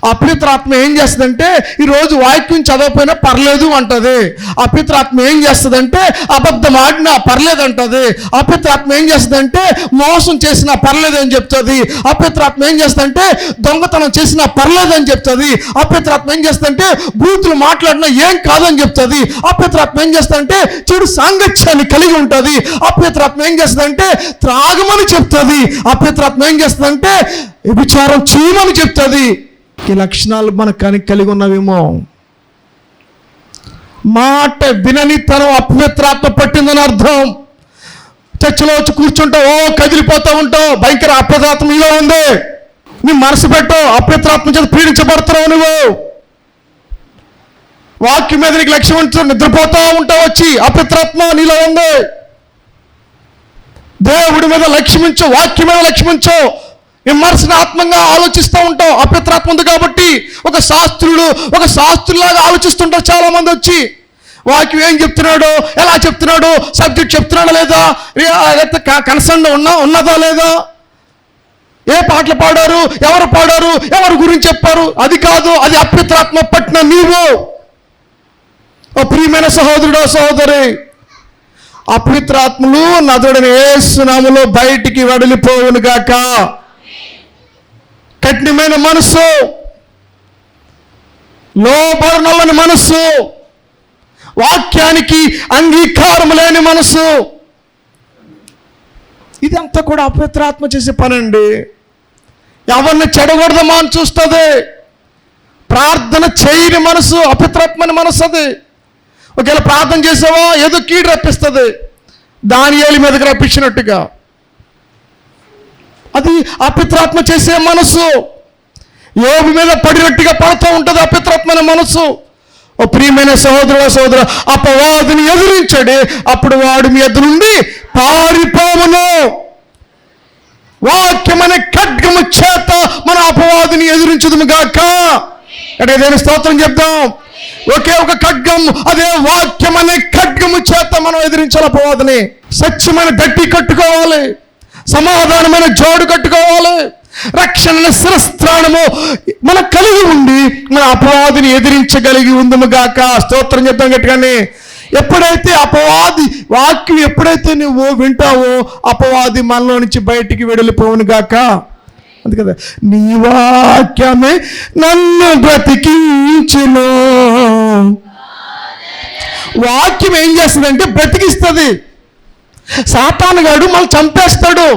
అపవిత్రాత్మ ఏం చేస్తుందంటే, ఈరోజు వాక్యం చదవకపోయినా పర్లేదు అంటది. అపవిత్రాత్మ ఏం చేస్తుందంటే, అబద్ధం ఆడినా పర్లేదు అంటది. అపవిత్రాత్మ ఏం చేస్తుందంటే, మోసం చేసినా పర్లేదు అని చెప్తుంది. అపవిత్రాత్మ ఏం చేస్తుందంటే, దొంగతనం చేసినా పర్లేదు అని చెప్తుంది. అపవిత్రాత్మ ఏం చేస్తుందంటే, బూతులు మాట్లాడినా ఏం కాదని చెప్తుంది. అపవిత్రాత్మ ఏం చేస్తుందంటే, చెడు సాంగత్యాన్ని కలిగి ఉంటుంది. అపవిత్రాత్మ ఏం చేస్తుందంటే, త్రాగమని చెప్తుంది. అపవిత్రాత్మ ఏం చేస్తుందంటే, విచారం చేయమని చెప్తుంది. ఈ లక్షణాలు మనకు కలిగి ఉన్నవేమో. మాట వినని తను అపవిత్రాత్మ పట్టిందని అర్థం. చర్చిలో వచ్చి కూర్చుంటావు, ఓ కదిలిపోతూ ఉంటావు, భయంకర అపవిత్రాత్మ నీలో ఉంది. నీ మనసు పెట్టు, అపవిత్రాత్మ చేత పీడించబడుతున్నావు నువ్వు. వాక్యం మీద నీకు లక్ష్యం ఉంచు, నిద్రపోతూ ఉంటావు, వచ్చి అపవిత్రాత్మ నీలో ఉంది. దేవుడి మీద లక్ష్యమించు, వాక్యం మీద లక్ష్యమించు. విమర్శనాత్మకంగా ఆలోచిస్తూ ఉంటావు, అపవిత్రాత్మ ఉంది కాబట్టి. ఒక శాస్త్రులాగా ఆలోచిస్తుంటారు చాలా మంది వచ్చి. వాక్యం ఏం చెప్తున్నాడు, ఎలా చెప్తున్నాడు, సబ్జెక్ట్ చెప్తున్నాడా లేదా, కన్సర్న్ ఉన్నదా లేదా, ఏ పాటలు పాడారు, ఎవరు పాడారు, ఎవరి గురించి చెప్పారు, అది కాదు. అది అపవిత్రాత్మ పట్టిన నీవు. ఓ ప్రియమైన సహోదరుడు, సహోదరి, అపవిత్రాత్మలు నదుడని యేసు నామములో బయటికి వెడలిపోవును గాక. కఠినమైన మనసు, లోబడనల్లని మనసు, వాక్యానికి అంగీకారం లేని మనసు, ఇదంతా కూడా అపవిత్రాత్మ చేసే పనండి. ఎవరిని చెడగొడదామా అని చూస్తుంది. ప్రార్థన చేయని మనసు అపవిత్రాత్మని మనసు. అది ఒకవేళ ప్రార్థన చేసావో ఏదో కీడు రప్పిస్తుంది, దానియేలు మీదకి రప్పించినట్టుగా. అది అపవిత్రాత్మ చేసే మనసు. యోబు మీద పడినట్టుగా పడుతూ ఉంటుంది అపవిత్రాత్మైన మనసు. ఓ ప్రియమైన సహోదర, అపవాదిని ఎదిరించండి, అప్పుడు వాడు మీ ఎదురు నుండి పారిపోవును. వాక్యమనే ఖడ్గము చేత మన అపవాదిని ఎదిరించుదుము గాక. అంటే దేని స్తోత్రం చెప్దాం. ఒకే ఒక ఖడ్గం, అదే వాక్యం అనే ఖడ్గము చేత మనం ఎదిరించాలి అపవాదిని. సత్యమైన గట్టి కట్టుకోవాలి, సమాధానమైన జోడు కట్టుకోవాలి, రక్షణ శిరస్త్రాణము మనం కలిగి ఉండి మన అపవాదిని ఎదిరించగలిగి ఉందము గాక. స్తోత్రం చెప్తాం గట్టిగానే. ఎప్పుడైతే అపవాది వాక్యం ఎప్పుడైతే నువ్వు వింటావో అపవాది మనలో నుంచి బయటికి వెడలిపోవును గాక. అంతే కదా, నీ వాక్యమే నన్ను బ్రతికించును. వాక్యం ఏం చేస్తుందంటే బ్రతికిస్తుంది. సాతానుగాడు మనం చంపేస్తాడు.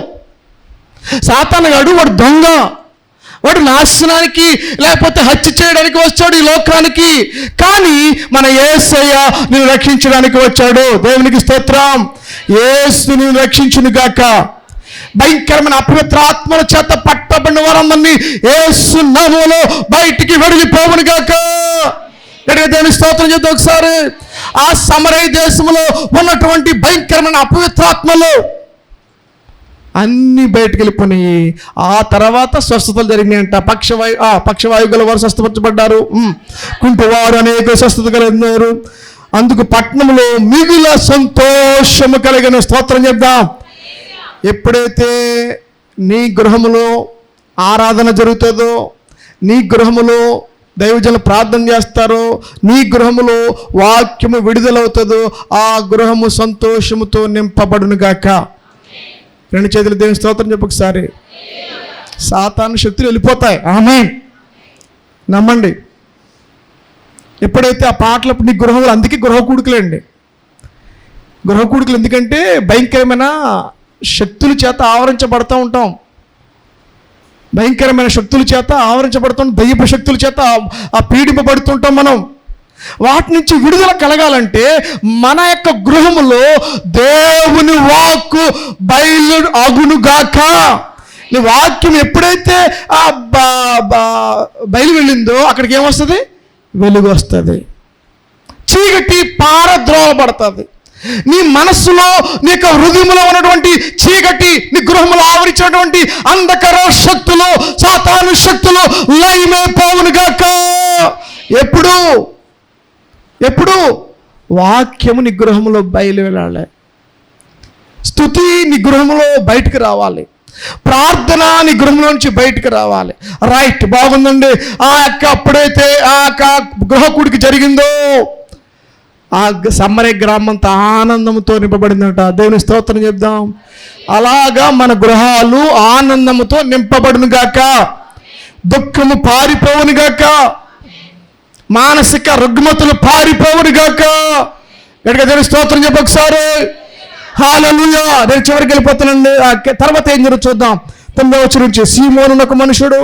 సాతానుగాడు వాడు దొంగ, వాడు నాశనానికి లేకపోతే హత్య చేయడానికి వచ్చాడు ఈ లోకానికి. కానీ మన యేసయ్య నిన్ను రక్షించడానికి వచ్చాడు. దేవునికి స్తోత్రం. యేసు నిన్ను రక్షించును గాక. భయంకరమైన అపవిత్ర ఆత్మల చేత పట్టబడిన వారందరినీ యేసు నామములో బయటికి వెడలిపోవును గాక. దేవుని స్తోత్రం చేద్దాం ఒకసారి. ఆ సమరయ దేశంలో ఉన్నటువంటి భయంకరమైన అపవిత్రాత్మలు అన్నీ బయటకు వెళ్ళిపోయినాయి. ఆ తర్వాత స్వస్థతలు జరిగినాయంట. పక్షవాయువుల వారు స్వస్థపరచబడ్డారు. కుంటివారు అనేక స్వస్థత కలిగినారు. అందుకు పట్టణంలో మిగుల సంతోషము కలిగిన. స్తోత్రం చెప్దాం. ఎప్పుడైతే నీ గృహములో ఆరాధన జరుగుతుందో, నీ గృహములో దైవజనులు ప్రార్థన చేస్తారో, నీ గృహములో వాక్యము విడుదలవుతుందో ఆ గృహము సంతోషముతో నింపబడును గాక. రెండు చేతులు దేవుని స్తోత్రం చెప్పొకసారి. సాతాను శక్తులు వెళ్ళిపోతాయి. ఆమేన్. నమ్మండి. ఎప్పుడైతే ఆ పాటలు నీ గృహంలో, అందుకే గృహ కూడుకులండి. గృహ కూడుకులు ఎందుకంటే భయంకరమైన శక్తుల చేత ఆవరించబడుతూ ఉంటాం. భయంకరమైన శక్తుల చేత ఆవరించబడుతాం, దయ్యపు శక్తుల చేత పీడింపబడుతుంటాం మనం. వాటి నుంచి విడుదల కలగాలంటే మన యొక్క గృహములో దేవుని వాక్కు బయలు అగునుగాక. నీ వాక్యం ఎప్పుడైతే బయలు వెళ్ళిందో అక్కడికి ఏమొస్తుంది? వెలుగు వస్తుంది. చీకటి పారద్రోలబడుతుంది. నీ మనస్సులో, నీ యొక్క హృదయంలో ఉన్నటువంటి చీకటి, నీ గృహంలో ఆవరించినటువంటి అంధకార శక్తులు, సాతాను శక్తులు లయమైపోవునుగాక. ఎప్పుడు వాక్యము నీ గృహంలో బయలు వెళ్ళాలి. స్తుతి నీ గృహంలో బయటకు రావాలి. ప్రార్థన నీ గృహంలో నుంచి బయటకు రావాలి. రైట్, బాగుందండి. అప్పుడైతే ఆ గృహకుడికి జరిగిందో ఆ సమరయ గ్రామం అంతా ఆనందంతో నింపబడిందట. దేవుని స్తోత్రం చెప్దాం. అలాగా మన గృహాలు ఆనందంతో నింపబడును గాక. దుఃఖము పారిపోవును గాక. మానసిక రుగ్మతులు పారిపోవును గాక. ఎక్కడికి దేవుని స్తోత్రం చెప్పొకసారి. హల్లెలూయా. నేను చివరికి వెళ్ళిపోతానండి. తర్వాత ఏం జరుగుతుందో చూద్దాం. 9వ వచనం నుంచి. సీమోను ఒక మనుషుడు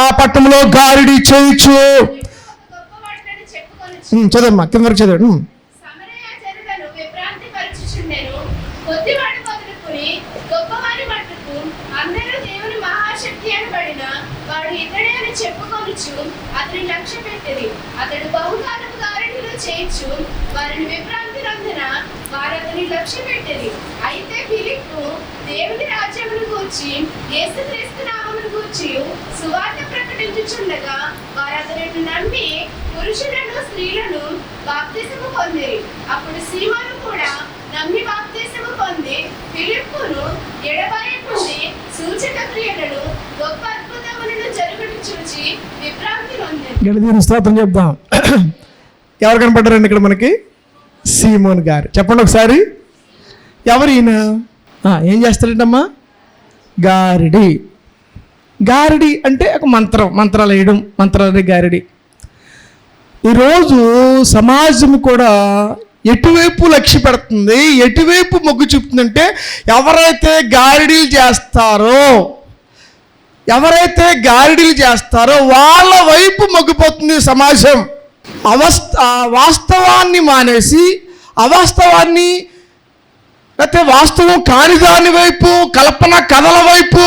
ఆ పట్టణంలో గారిడి చేయించు చదవమ్మా, కింద వరకు చదవండి. సమరయ జనులను విభ్రాంతిపరచుచుండెను. కొద్దివాడు మొదలుకొని గొప్పవారి మట్టుకు అందరూ దేవుని మహాశక్తి అనబడిన వాడు ఇతడే అని చెప్పుకొనుచు అతని లక్ష్య పెట్టిరి. అతడు బహుకాలం గారడీలు చేయించు వారిని విభ్రాంతి నందున వారు అతని లక్ష్య పెట్టిరి. అయితే ఫిలిప్పు దేవుని రాజ్యమును గూర్చి యేసుక్రీస్తు నామమును గూర్చి సువార్త ప్రకటించుచుండగా వారు అతనిని నమ్మి పురుషులను స్త్రీలను బాప్తిసము పొందిరి. అప్పుడు సీమోను కూడా నమ్మి బాప్తిసము పొంది ఫిలిప్పును ఎడబాయకుండి సూచక క్రియలను గొప్ప అద్భుతములను జరుగుట చూచి విభ్రాంతి నొందెను. గడిదిన స్తోత్రం చెప్దాం. ఎవరు కనపడ్డారండి ఇక్కడ మనకి? సీమోన్ గారు. చెప్పండి ఒకసారి, ఎవరు ఈయన? ఏం చేస్తాడంటమ్మా? గారిడి. గారిడి అంటే ఒక మంత్రాలు వేయడం, మంత్రాలు గారిడి. ఈరోజు సమాజం కూడా ఎటువైపు లక్ష్య పెడుతుంది, ఎటువైపు మొగ్గు చూపుతుందంటే ఎవరైతే గారిడీలు చేస్తారో వాళ్ళ వైపు మొగ్గిపోతుంది సమాజం. వాస్తవాన్ని మానేసి అవాస్తవాన్ని, లేకపోతే వాస్తవం కాని దాని వైపు, కల్పన కథల వైపు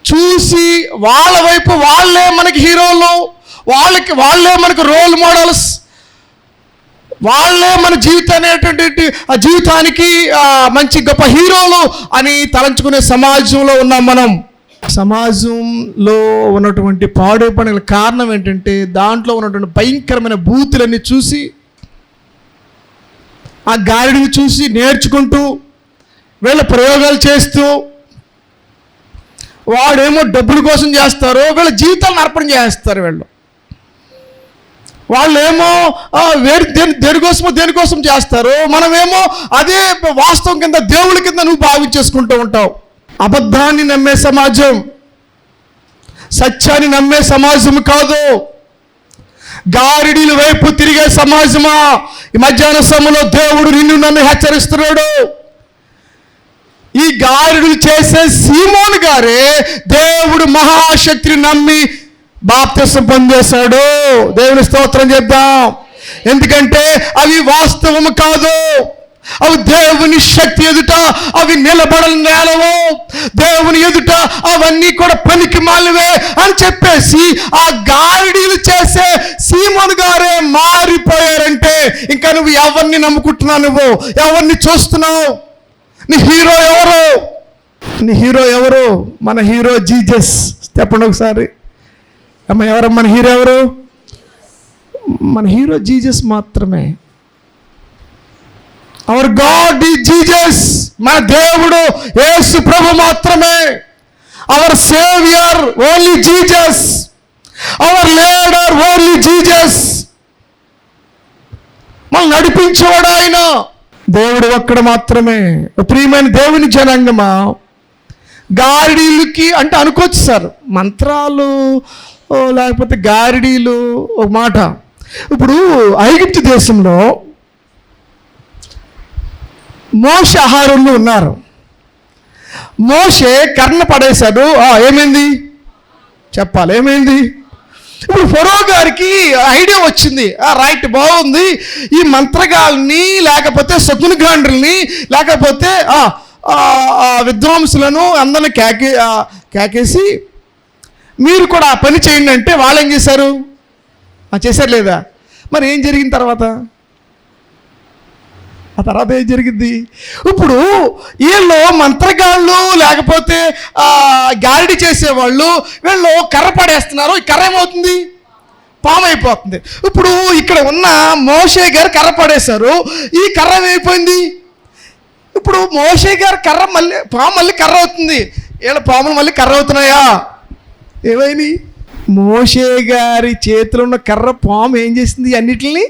చూసి వాళ్ళ వైపు వాళ్ళే మనకి హీరోలు, వాళ్ళే మనకు రోల్ మోడల్స్, వాళ్ళే మన జీవితానికి మంచి గొప్ప హీరోలు అని తలంచుకునే సమాజంలో ఉన్నాం మనం. సమాజంలో ఉన్నటువంటి పాడే పనుల కారణం ఏంటంటే దాంట్లో ఉన్నటువంటి భయంకరమైన బూతులన్నీ చూసి, ఆ గాడిని చూసి నేర్చుకుంటూ వీళ్ళ ప్రయోగాలు చేస్తూ, వాడేమో డబ్బుల కోసం చేస్తారో వీళ్ళ జీవితాలను అర్పణ చేస్తారు. వాళ్ళేమో దేనికోసం చేస్తారో మనమేమో అదే వాస్తవం కింద, దేవుడి కింద నువ్వు భావించేసుకుంటూ ఉంటావు. అబద్ధాన్ని నమ్మే సమాజం, సత్యాన్ని నమ్మే సమాజం కాదు. గారిడీల వైపు తిరిగే సమాజమా? ఈ మధ్యాహ్న సమయంలో దేవుడు నిన్ను నన్ను హెచ్చరిస్తున్నాడు. ఈ గారిడీలు చేసే సీమోను గారే దేవుడు మహాశక్తిని నమ్మి బాప్తిసం పొందేశాడు. దేవుని స్తోత్రం చేద్దాం. ఎందుకంటే అవి వాస్తవము కాదు, అవి దేవుని శక్తి ఎదుట అవి నిలబడని నేలవు, దేవుని ఎదుట అవన్నీ కూడా పనికి మాలివే అని చెప్పేసి ఆ గారిడీలు చేసే సీమోను గారే మారిపోయారంటే ఇంకా నువ్వు ఎవరిని నమ్ముకుంటున్నావు? నువ్వు ఎవరిని చూస్తున్నావు? నీ హీరో ఎవరు? మన హీరో జీసస్. చెప్పండి ఒకసారి అమ్మ, ఎవరమ్మ మన హీరో? ఎవరు? మన హీరో జీసస్ మాత్రమే. Hour God is Jesus. మన దేవుడు యేసు ప్రభు మాత్రమే. Our saviour only Jesus. Our leader only Jesus. మనం నడిపించేవాడు ఆయన, దేవుడు ఒక్కడు మాత్రమే. ప్రియమైన దేవుని జనాంగమా, గారిడీలకి అంటే అనుకోవచ్చు సార్, మంత్రాలు లేకపోతే గారిడీలు ఒక మాట. ఇప్పుడు ఐగుప్తు దేశంలో మోషే ఆహారంలో ఉన్నారు. మోషే కర్ణ పడేశాడు. ఏమైంది చెప్పాలి, ఏమైంది? ఇప్పుడు ఫరో గారికి ఐడియా వచ్చింది. రైట్, బాగుంది. ఈ మంత్రగాల్ని లేకపోతే శకునగాండ్రుల్ని లేకపోతే విద్వాంసులను అందరిని కేకేసి మీరు కూడా ఆ పని చేయండి అంటే వాళ్ళు ఏం చేశారు? చేశారు లేదా? మరి ఏం జరిగిన తర్వాత? ఆ తర్వాత ఏం జరిగింది? ఇప్పుడు వీళ్ళు మంత్రగాళ్ళు లేకపోతే గారిడి చేసేవాళ్ళు వీళ్ళు కర్ర పడేస్తున్నారు. ఈ కర్ర ఏమవుతుంది? పాము అయిపోతుంది. ఇప్పుడు ఇక్కడ ఉన్న మోషే గారు కర్ర పడేశారు. ఈ కర్ర ఏమైపోయింది? ఇప్పుడు మోషే గారు కర్ర పాము మళ్ళీ కర్ర అవుతుంది. వీళ్ళ పాములు మళ్ళీ కర్ర అవుతున్నాయా? ఏమైంది? మోషే గారి చేతిలో ఉన్న కర్ర పాము ఏం చేసింది? అన్నిటిని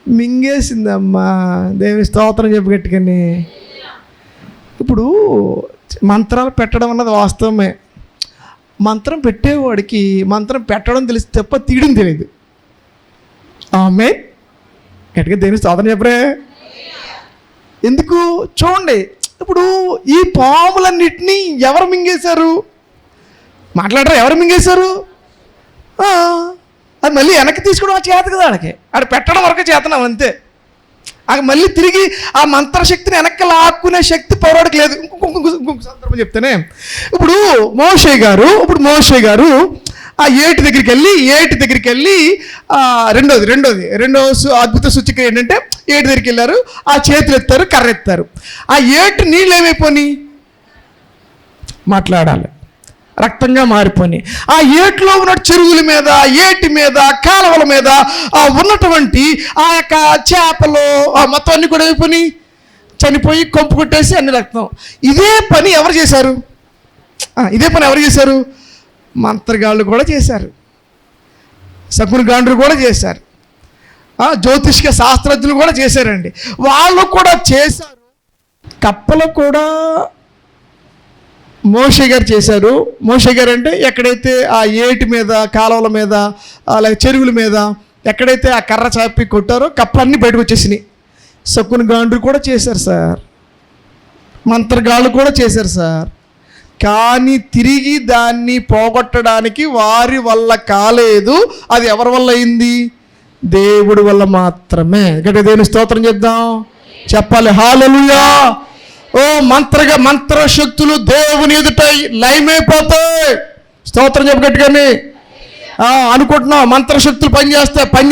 మింగేసిందమ్మా. దేవుని స్తోత్రం చెప్పి గట్టుకని. ఇప్పుడు మంత్రాలు పెట్టడం అన్నది వాస్తవమే. మంత్రం పెట్టేవాడికి మంత్రం పెట్టడం తెలిసి తప్ప తీయడం తెలియదు. ఆమె గట్టిగా దేవుని స్తోత్రం చెప్పరే. ఎందుకు చూడండి, ఇప్పుడు ఈ పాములన్నిటినీ ఎవరు మింగేశారు? మాట్లాడరా? ఎవరు మింగేశారు? అది మళ్ళీ వెనక్కి తీసుకోవడం చేత కదా ఆడ పెట్టడం వరకు చేతనం అంతే. అది మళ్ళీ తిరిగి ఆ మంత్రశక్తిని వెనక్కి లాక్కునే శక్తి పౌరుడికి లేదు. ఇంకొక సందర్భం చెప్తానే. ఇప్పుడు మోషే గారు ఆ ఏటి దగ్గరికి వెళ్ళి రెండో అద్భుత సూచిక ఏంటంటే ఏటి దగ్గరికి వెళ్ళారు, ఆ చేతులు ఎత్తారు, కర్ర ఎత్తారు. ఆ ఏటి నీళ్ళు ఏమైపోయి మాట్లాడాలి, రక్తంగా మారిపోయి ఆ ఏట్లో ఉన్న చెరువుల మీద, ఏటి మీద, కాలువల మీద ఉన్నటువంటి ఆ యొక్క చేపలు మొత్తం అన్ని కూడా అయిపోయి చనిపోయి కొంపు కొట్టేసి అన్ని రక్తం. ఇదే పని ఎవరు చేశారు? మంత్రగాళ్ళు కూడా చేశారు, శకునగాండ్రు కూడా చేశారు, జ్యోతిష్క శాస్త్రజ్ఞులు కూడా చేశారండి. వాళ్ళు కూడా చేశారు. కప్పలు కూడా మోషే గారు చేశారు. మోషే గారు అంటే ఎక్కడైతే ఆ ఏటి మీద, కాలువల మీద, అలాగే చెరువుల మీద ఎక్కడైతే ఆ కర్ర చాపి కొట్టారో కప్పలన్నీ బయటకు వచ్చేసినాయి. శకునగాండ్రు కూడా చేశారు సార్, మంత్రగాళ్ళు కూడా చేశారు సార్. కానీ తిరిగి దాన్ని పోగొట్టడానికి వారి వల్ల కాలేదు. అది ఎవరి వల్ల అయింది? దేవుడి వల్ల మాత్రమే. ఇక్కడ దేవుని స్తోత్రం చేద్దాం, చెప్పాలి హల్లెలూయా. ఓ మంత్ర శక్తులు దేవుని ఎదుట లయమైపోతాయి. స్తోత్రం చెప్పగట్టుగాని అనుకుంటున్నాం మంత్రశక్తులు పనిచేస్తే పని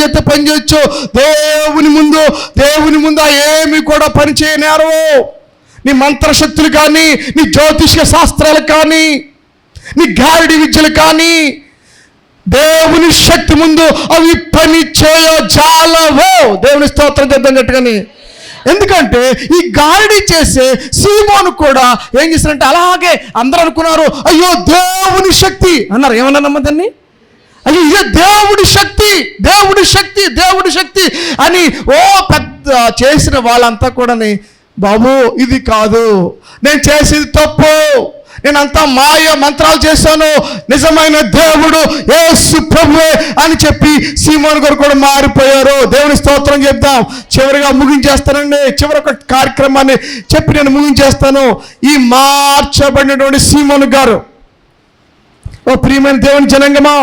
చేయొచ్చు. దేవుని ముందు ఏమి కూడా పని చేయనేరు. నీ మంత్రశక్తులు కానీ, నీ జ్యోతిష్క శాస్త్రాలు కానీ, నీ గారిడి విద్యలు కానీ దేవుని శక్తి ముందు అవి పని చేయజాలవు. దేవుని స్తోత్రం చేద్దాం గట్టుగాని. ఎందుకంటే ఈ గారిడి చేసే సీమోను కూడా ఏం చేశారంటే అలాగే అందరూ అనుకున్నారు, అయ్యో దేవుని శక్తి అన్నారు. ఏమన్నారమ్మా దాన్ని? అయ్యో ఇదే దేవుడి శక్తి అని పెద్ద చేసిన వాళ్ళంతా కూడా బాబు ఇది కాదు, నేను చేసేది తప్పు, నేనంతా మాయ మంత్రాలు చేశాను, నిజమైన దేవుడు యేసు ప్రభువే అని చెప్పి సీమోను గారు కూడా మారిపోయారు. దేవుని స్తోత్రం చెప్దాం. చివరిగా ముగించేస్తానండి, చివరి ఒక కార్యక్రమాన్ని చెప్పి నేను ముగించేస్తాను. ఈ మార్చబడినటువంటి సీమోను గారు, ఓ ప్రియమైన దేవుని జనాంగమా,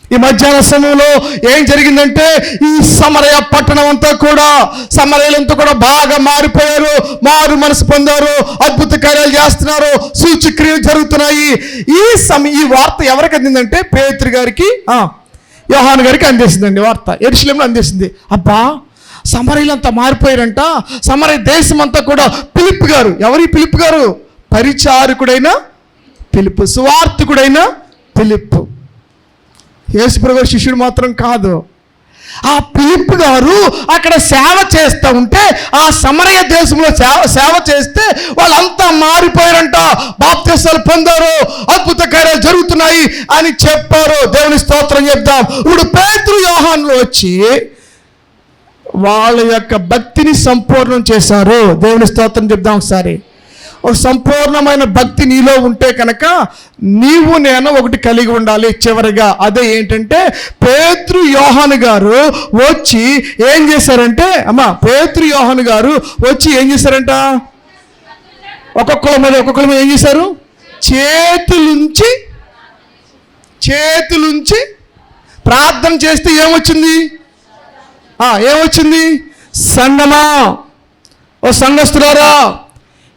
ఈ మధ్యాహ్న సమయంలో ఏం జరిగిందంటే ఈ సమరయ పట్టణం అంతా కూడా, సమరయులంతా కూడా బాగా మారిపోయారు, మారు మనసు పొందారు, అద్భుత కార్యాలు చేస్తున్నారు, సూచక్రియలు జరుగుతున్నాయి. ఈ వార్త ఎవరికి అందిందంటే పేతురు గారికి, యోహాను గారికి అందేసిందండి. వార్త యెరూషలేములో అందేసింది. అబ్బా సమరయులంతా మారిపోయారంట. సమరయ దేశం అంతా కూడా ఫిలిప్పు గారు, ఎవరి ఫిలిప్పు గారు? పరిచారకుడైన ఫిలిప్పు, సువార్తికుడైన ఫిలిప్పు, యేసుప్రభు గారి శిష్యుడు మాత్రం కాదు. ఆ ఫిలిప్పు గారు అక్కడ సేవ చేస్తూ ఉంటే, ఆ సమరయ దేశంలో సేవ చేస్తే వాళ్ళంతా మారిపోయారంట, బాప్తిసాలు పొందారు, అద్భుత కార్యాలు జరుగుతున్నాయి అని చెప్పారు. దేవుని స్తోత్రం చెప్దాం. ఇప్పుడు పేతురు యోహానులు వచ్చి వాళ్ళ యొక్క భక్తిని సంపూర్ణం చేశారు. దేవుని స్తోత్రం చెప్దాం ఒకసారి. ఒక సంపూర్ణమైన భక్తి నీలో ఉంటే కనుక నీవు నేను ఒకటి కలిగి ఉండాలి చివరిగా. అదే ఏంటంటే పేతురు యోహాను గారు వచ్చి ఏం చేశారంటే, పేతురు యోహాను గారు వచ్చి ఏం చేశారంట? ఒక్కొక్కరి మీద ఏం చేశారు? చేతులుంచి ప్రార్థన చేస్తే ఏమొచ్చింది? సంగమా, ఓ సంఘస్థులారా,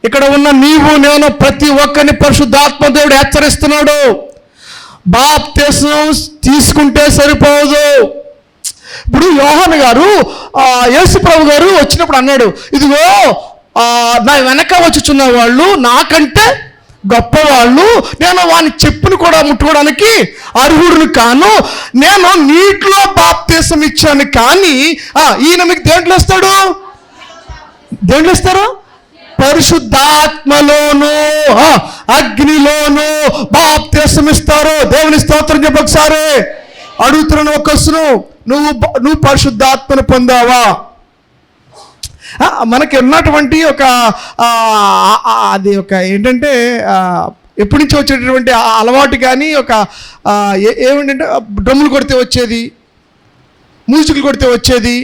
ఇక్కడ ఉన్న నీవు నేను ప్రతి ఒక్కరిని పరిశుద్ధాత్మ దేవుడు హెచ్చరిస్తున్నాడు. బాప్తిస్మం తీసుకుంటే సరిపోదు. ఇప్పుడు యోహాను గారు యేసు ప్రభు గారు వచ్చినప్పుడు అన్నాడు, ఇదిగో నా వెనక వచ్చుచున్న వాళ్ళు నాకంటే గొప్పవాళ్ళు, నేను వాని చెప్పును కూడా ముట్టుకోవడానికి అర్హుడును కాను, నేను నీటిలో బాప్తిస్మం ఇచ్చాను, కానీ ఈయన మీకు దేంట్లో ఇస్తారు? పరిశుద్ధాత్మలోను అగ్నిలోను బాప్తిస్మం ఇస్తారు. దేవుని స్తోత్రం చెప్పు ఒకసారి. అడుగుతున్నాను ఒక్కసును, నువ్వు పరిశుద్ధాత్మను పొందావా? మనకి ఉన్నటువంటి అది ఏంటంటే ఎప్పటి నుంచో వచ్చేటటువంటి అలవాటు, కానీ ఏమిటంటే డ్రమ్ములు కొడితే వచ్చేది, మ్యూజిక్లు కొడితే వచ్చేది,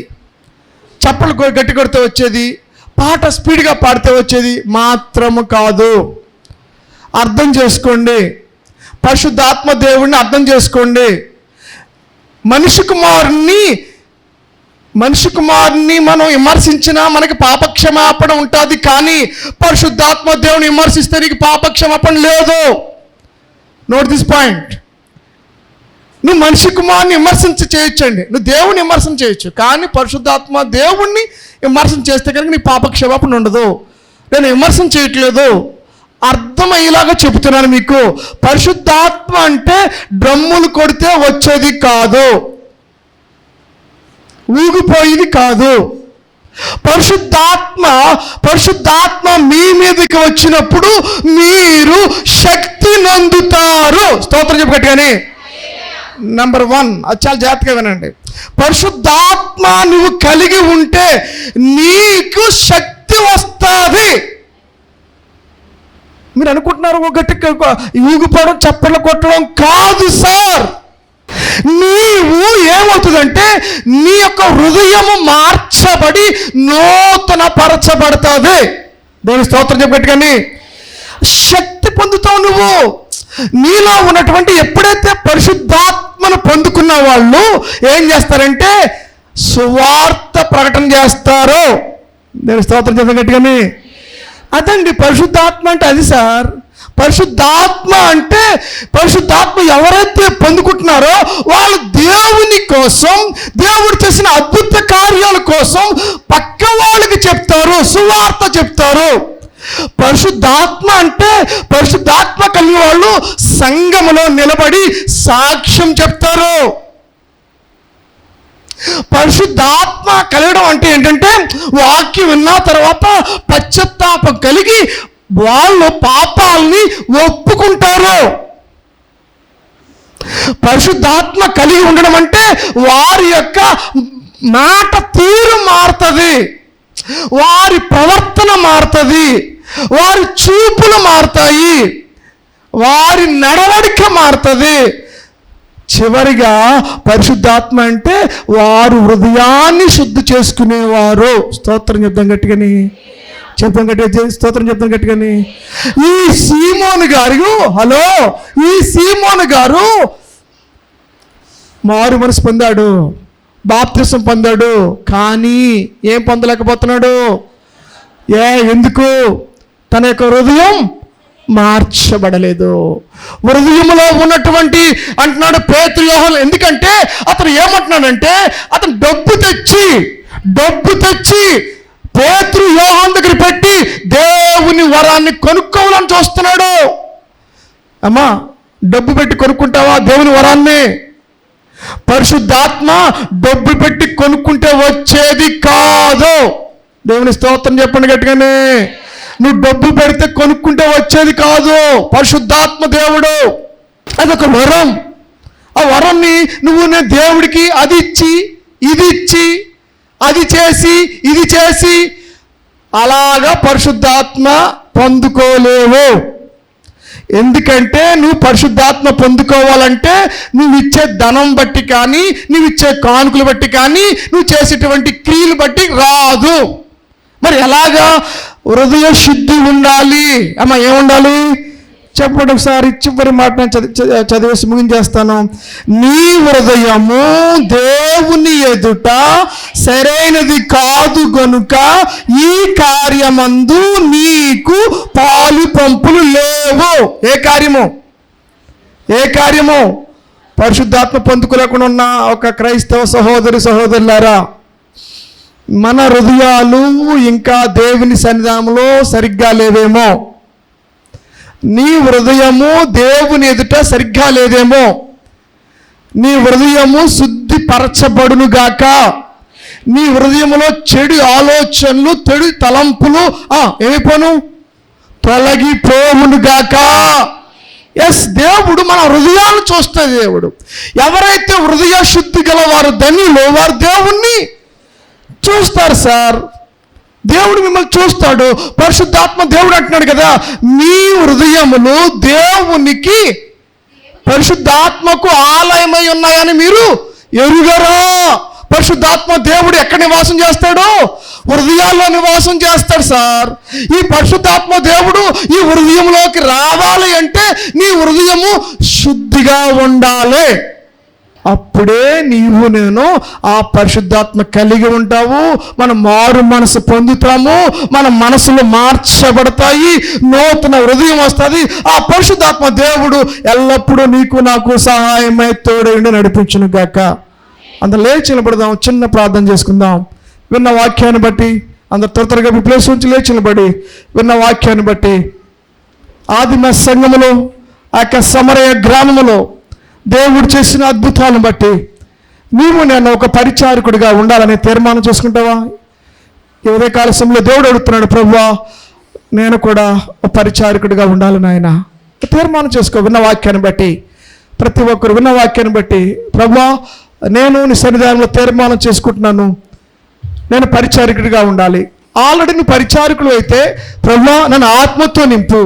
చప్పలు గట్టి కొడితే వచ్చేది, పాట స్పీడ్గా పాడితే వచ్చేది మాత్రము కాదు. అర్థం చేసుకోండి, పరిశుద్ధాత్మ దేవుడిని అర్థం చేసుకోండి. మనిషి కుమారుని మనం విమర్శించినా మనకి పాపక్షమాపణ ఉంటుంది, కానీ పరిశుద్ధాత్మ దేవుని విమర్శిస్తే నీకు పాపక్షమాపణ లేదు. Note this point. నువ్వు మనిషి కుమారుని చేయొచ్చండి, నువ్వు దేవుని విమర్శన చేయొచ్చు, కానీ పరిశుద్ధాత్మ దేవుణ్ణి విమర్శన చేస్తే కనుక నీ పాపక్షమాపణ ఉండదు. నేను విమర్శన చేయట్లేదు, అర్థమయ్యేలాగా చెబుతున్నాను మీకు. పరిశుద్ధాత్మ అంటే డ్రమ్ములు కొడితే వచ్చేది కాదు, ఊగిపోయేది కాదు. పరిశుద్ధాత్మ మీ మీదకి వచ్చినప్పుడు మీరు శక్తి నందుతారు. స్తోత్రం చెప్పగట్టుగానే. నంబర్ 1, అది చాలా జాగ్రత్తగా వినండి. పరిశుద్ధాత్మ నువ్వు కలిగి ఉంటే నీకు శక్తి వస్తుంది. మీరు అనుకుంటున్నారు ఒకటి ఊగిపోవడం చప్పట్లు కొట్టడం కాదు సార్. నీవు ఏమవుతుందంటే నీ యొక్క హృదయము మార్చబడి నూతన పరచబడుతుంది. దేవుని స్తోత్రం చెప్పగట్టుగాని శక్తి పొందుతావు నువ్వు. నీలో ఉన్నటువంటి ఎప్పుడైతే పరిశుద్ధాత్మను పొందుకున్న వాళ్ళు ఏం చేస్తారంటే సువార్త ప్రకటన చేస్తారు. దేవుని స్తోత్రం చెప్పగట్టుగాని అదండి పరిశుద్ధాత్మ అంటే. అది సార్ పరిశుద్ధాత్మ అంటే. పరిశుద్ధాత్మ ఎవరైతే పొందుకుంటున్నారో వాళ్ళు దేవుని కోసం, దేవుడు చేసిన అద్భుత కార్యాల కోసం పక్క వాళ్ళకి చెప్తారు, సువార్త చెప్తారు. పరిశుద్ధాత్మ అంటే పరిశుద్ధాత్మ కలిగిన వాళ్ళు సంఘములో నిలబడి సాక్ష్యం చెప్తారు. పరిశుద్ధాత్మ కలగడం అంటే ఏంటంటే వాక్యం విన్న తర్వాత పశ్చాత్తాపం కలిగి వాళ్ళు పాపాలని ఒప్పుకుంటారు. పరిశుద్ధాత్మ కలిగి ఉండడం అంటే వారి యొక్క మాట తీరు మారుతుంది, వారి ప్రవర్తన మారుతుంది, వారి చూపులు మారుతాయి, వారి నడవడిక మారుతుంది. చివరిగా పరిశుద్ధాత్మ అంటే వారు హృదయాన్ని శుద్ధి చేసుకునేవారు. స్తోత్రం చెప్తాం గట్టిగాని, స్తోత్రం చెప్తాం గట్టిగాని. ఈ సీమోను గారు మారు మనసు పొందాడు, బాప్తిసం పొందాడు, కానీ ఏం పొందలేకపోతున్నాడు? ఎందుకు? తన యొక్క హృదయం మార్చబడలేదు. హృదయంలో ఉన్నటువంటి అంటున్నాడు పేతురు యోహాను. ఎందుకంటే అతను ఏమంటున్నాడంటే అతను డబ్బు తెచ్చి పేతురు యోహాను దగ్గర పెట్టి దేవుని వరాన్ని కొనుక్కోవాలని చూస్తున్నాడు. అమ్మా, డబ్బు పెట్టి కొనుక్కుంటావా దేవుని వరాన్ని? పరిశుద్ధాత్మ డబ్బు పెట్టి కొనుక్కుంటే వచ్చేది కాదు. దేవుని స్తోత్రం చెప్పండి గట్టిగానే. నువ్వు డబ్బు పెడితే కొనుక్కుంటే వచ్చేది కాదు. పరిశుద్ధాత్మ దేవుడు అదొక వరం. ఆ వరాన్ని నువ్వు నేను దేవుడికి అది ఇచ్చి ఇది ఇచ్చి అది చేసి ఇది చేసి అలాగా పరిశుద్ధాత్మ పొందుకోలేవు. ఎందుకంటే నువ్వు పరిశుద్ధాత్మ పొందుకోవాలంటే నువ్వు ఇచ్చే ధనం బట్టి కానీ, నువ్వు ఇచ్చే కానుకలు బట్టి కానీ, నువ్వు చేసేటువంటి క్రియలు బట్టి రాదు. మరి ఎలాగా? హృదయ శుద్ధి ఉండాలి. అమ్మ, ఏముండాలి చెప్పండి ఒకసారి. చివరి మాట చదివేసి ముగించేస్తాను. నీ హృదయము దేవుని ఎదుట సరైనది కాదు గనుక ఈ కార్యమందు నీకు పాలు పంపులు లేవు. ఏ కార్యము? పరిశుద్ధాత్మ పొందుకోలేకుండా ఉన్న ఒక క్రైస్తవ సహోదరులారా, మన హృదయాలు ఇంకా దేవుని సన్నిధానంలో సరిగ్గా లేవేమో. నీ హృదయము దేవుని ఎదుట సరిగ్గా లేదేమో. నీ హృదయము శుద్ధిపరచబడునుగాక. నీ హృదయములో చెడు ఆలోచనలు, చెడు తలంపులు ఏమైపోను? తొలగిపోవునుగాక. దేవుడు మన హృదయాలు చూస్తాడు. దేవుడు ఎవరైతే హృదయ శుద్ధి గల వారు ధన్యులు, వారు దేవుణ్ణి చూస్తారు సార్. దేవుడు మిమ్మల్ని చూస్తాడు. పరిశుద్ధాత్మ దేవుడు అంటున్నాడు కదా, మీ హృదయములు దేవునికి పరిశుద్ధాత్మకు ఆలయమై ఉన్నాయని మీరు ఎరుగరా? పరిశుద్ధాత్మ దేవుడు ఎక్కడ నివాసం చేస్తాడు? హృదయాల్లో నివాసం చేస్తాడు సార్. ఈ పరిశుద్ధాత్మ దేవుడు ఈ హృదయంలోకి రావాలి అంటే నీ హృదయము శుద్ధిగా ఉండాలి. అప్పుడే నీవు నేను ఆ పరిశుద్ధాత్మ కలిగి ఉంటావు. మనం మారు మనసు పొందుతాము, మన మనసులు మార్చబడతాయి, నూతన హృదయం వస్తుంది. ఆ పరిశుద్ధాత్మ దేవుడు ఎల్లప్పుడూ నీకు నాకు సహాయమై తోడైండి నడిపించును గాక. అందరు లేచి నిలబడదాం, చిన్న ప్రార్థన చేసుకుందాం. విన్న వాక్యాన్ని బట్టి అందరు త్వరగా మీ ప్లేస్ నుంచి లేచి నిలబడి విన్న వాక్యాన్ని బట్టి ఆదిమ సంఘములో ఆ యొక్క సమరయ గ్రామములో దేవుడు చేసిన అద్భుతాలను బట్టి నీవు నేను ఒక పరిచారకుడిగా ఉండాలని తీర్మానం చేసుకుంటావా? ఈ ఉదయకాల సమయంలో దేవుడు అడుగుతున్నాడు, ప్రభువా నేను కూడా ఒక పరిచారకుడిగా ఉండాలి నాయన. తీర్మానం చేసుకో. విన్న వాక్యాన్ని బట్టి ప్రతి ఒక్కరు విన్న వాక్యాన్ని బట్టి, ప్రభువా నేను నీ సన్నిధానంలో తీర్మానం చేసుకుంటున్నాను, నేను పరిచారకుడిగా ఉండాలి. ఆల్రెడీ నువ్వు పరిచారకుడు అయితే ప్రభువా నన్ను ఆత్మతో నింపు,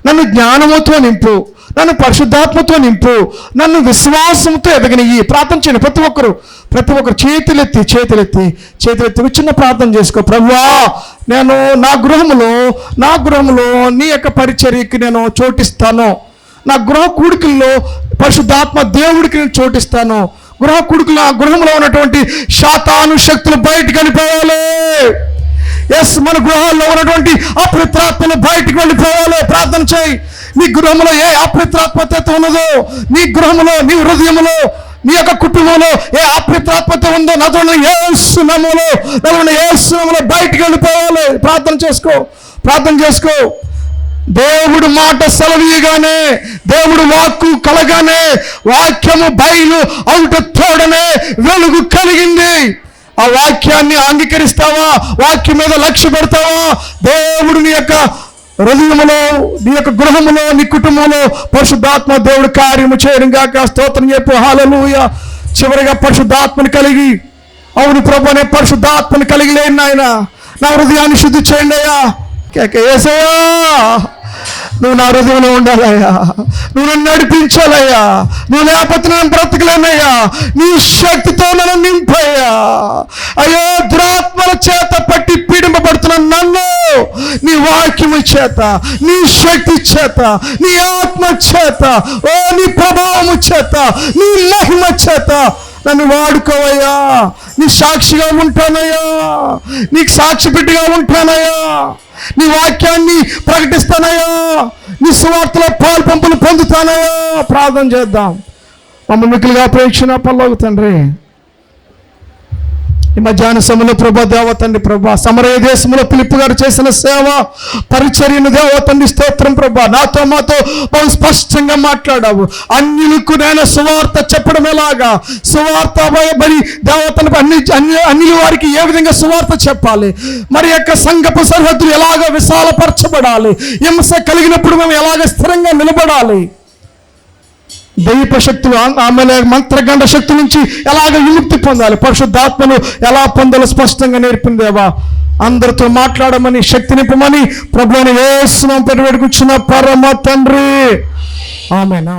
నన్ను జ్ఞానముతో నింపు, నన్ను పరిశుద్ధాత్మతో నింపు, నన్ను విశ్వాసంతో ఎదగనియ్యి. ప్రార్థన చేయండి ప్రతి ఒక్కరు చేతులెత్తి చిన్న ప్రార్థన చేసుకో. ప్రభువా నేను నా గృహములో నీ యొక్క పరిచర్యకి నేను చోటిస్తాను. నా గృహ కూడికల్లో పరిశుద్ధాత్మ దేవుడికి నేను చోటిస్తాను. నా గృహంలో ఉన్నటువంటి శాతాను శక్తులు బయటికి వెళ్ళిపోవాలి. ఎస్, మన గృహాల్లో ఉన్నటువంటి అపవిత్రాత్మలు బయటికి వెళ్ళిపోవాలి. ప్రార్థన చేయి. నీ గృహంలో ఏ అపవిత్రాత్మత ఉన్నదో, నీ గృహంలో, నీ హృదయంలో, నీ యొక్క కుటుంబంలో ఏ అపవిత్రాత్మత ఉందో నాతో యేసు నామములో బయటికి వెళ్ళిపోవాలి. ప్రార్థన చేసుకో. దేవుడు మాట సెలవీయగానే, దేవుడు వాక్కు కలగానే, వాక్యము బయలు అవుట తోడనే వెలుగు కలిగింది. ఆ వాక్యాన్ని అంగీకరిస్తావా? వాక్యం మీద లక్ష్య పెడతావా? దేవుడు నీ యొక్క హృదయములో, నీ యొక్క గృహములో, నీ కుటుంబంలో పరిశుద్ధాత్మ దేవుడు కార్యము చేయడం గాక. స్తోత్రం చెప్పు. హల్లెలూయా. చివరిగా పరిశుద్ధాత్మని కలిగి, అవును ప్రభు అనే పరిశుద్ధాత్మని కలిగి లేని నాయన నా హృదయాన్ని శుద్ధి చేయండి అయ్యా. యేసయ్యా నువ్వు నా హృదయంలో ఉండాలయ్యా, నువ్వు నన్ను నడిపించాలయ్యా, నువ్వు లేకపోతే నేను బ్రతకలేనయ్యా. నీ శక్తితో నన్ను నింపయ్యా. అయ్యో దురాత్మల చేత పట్టి పీడింపబడుతున్న నన్ను నీ వాక్యము చేత, నీ శక్తి చేత, నీ ఆత్మ చేత, ఓ నీ ప్రభావము చేత, నీ మహిమ చేత నన్ను వాడుకోవయ్యా. నీ సాక్షిగా ఉంటానయ్యా, నీకు సాక్షి బిడ్డగా ఉంటానయ్యా, నీ వాక్యాన్ని ప్రకటిస్తానయ్యా, నీ సువార్తలో పాల్పంపులు పొందుతానయ్యా. ప్రార్థన చేద్దాం. మమ్మల్ని మిక్కులుగా ప్రేక్షణ పల్లవి తండ్రి, ఈ మధ్యాహ్న సమయంలో ప్రభా దేవ తండ్రి, ప్రభా సమరయ దేశంలో ఫిలిప్పు గారు చేసిన సేవ పరిచర్యను దేవ తండ్రి స్తోత్రం. ప్రభా నాతో మాతో బహు స్పష్టంగా మాట్లాడావు. అన్యులకు నేను సువార్త చెప్పడం ఎలాగా, సువార్త మరి దేవతను అన్ని వారికి ఏ విధంగా సువార్త చెప్పాలి, మరి యొక్క సంఘపు సరిహద్దులు ఎలాగ విశాలపరచబడాలి, హింస కలిగినప్పుడు మేము ఎలాగ స్థిరంగా నిలబడాలి, దైవ శక్తులు ఆమె మంత్రగండ శక్తి నుంచి ఎలాగ విముక్తి పొందాలి, పరిశుద్ధాత్మను ఎలా పొందాలో స్పష్టంగా నేర్పిందేవా. అందరితో మాట్లాడమని, శక్తి నింపమని ప్రభువుని యేసు నామమున వేడుకొంచున్న పరమ తండ్రి. ఆమేన్.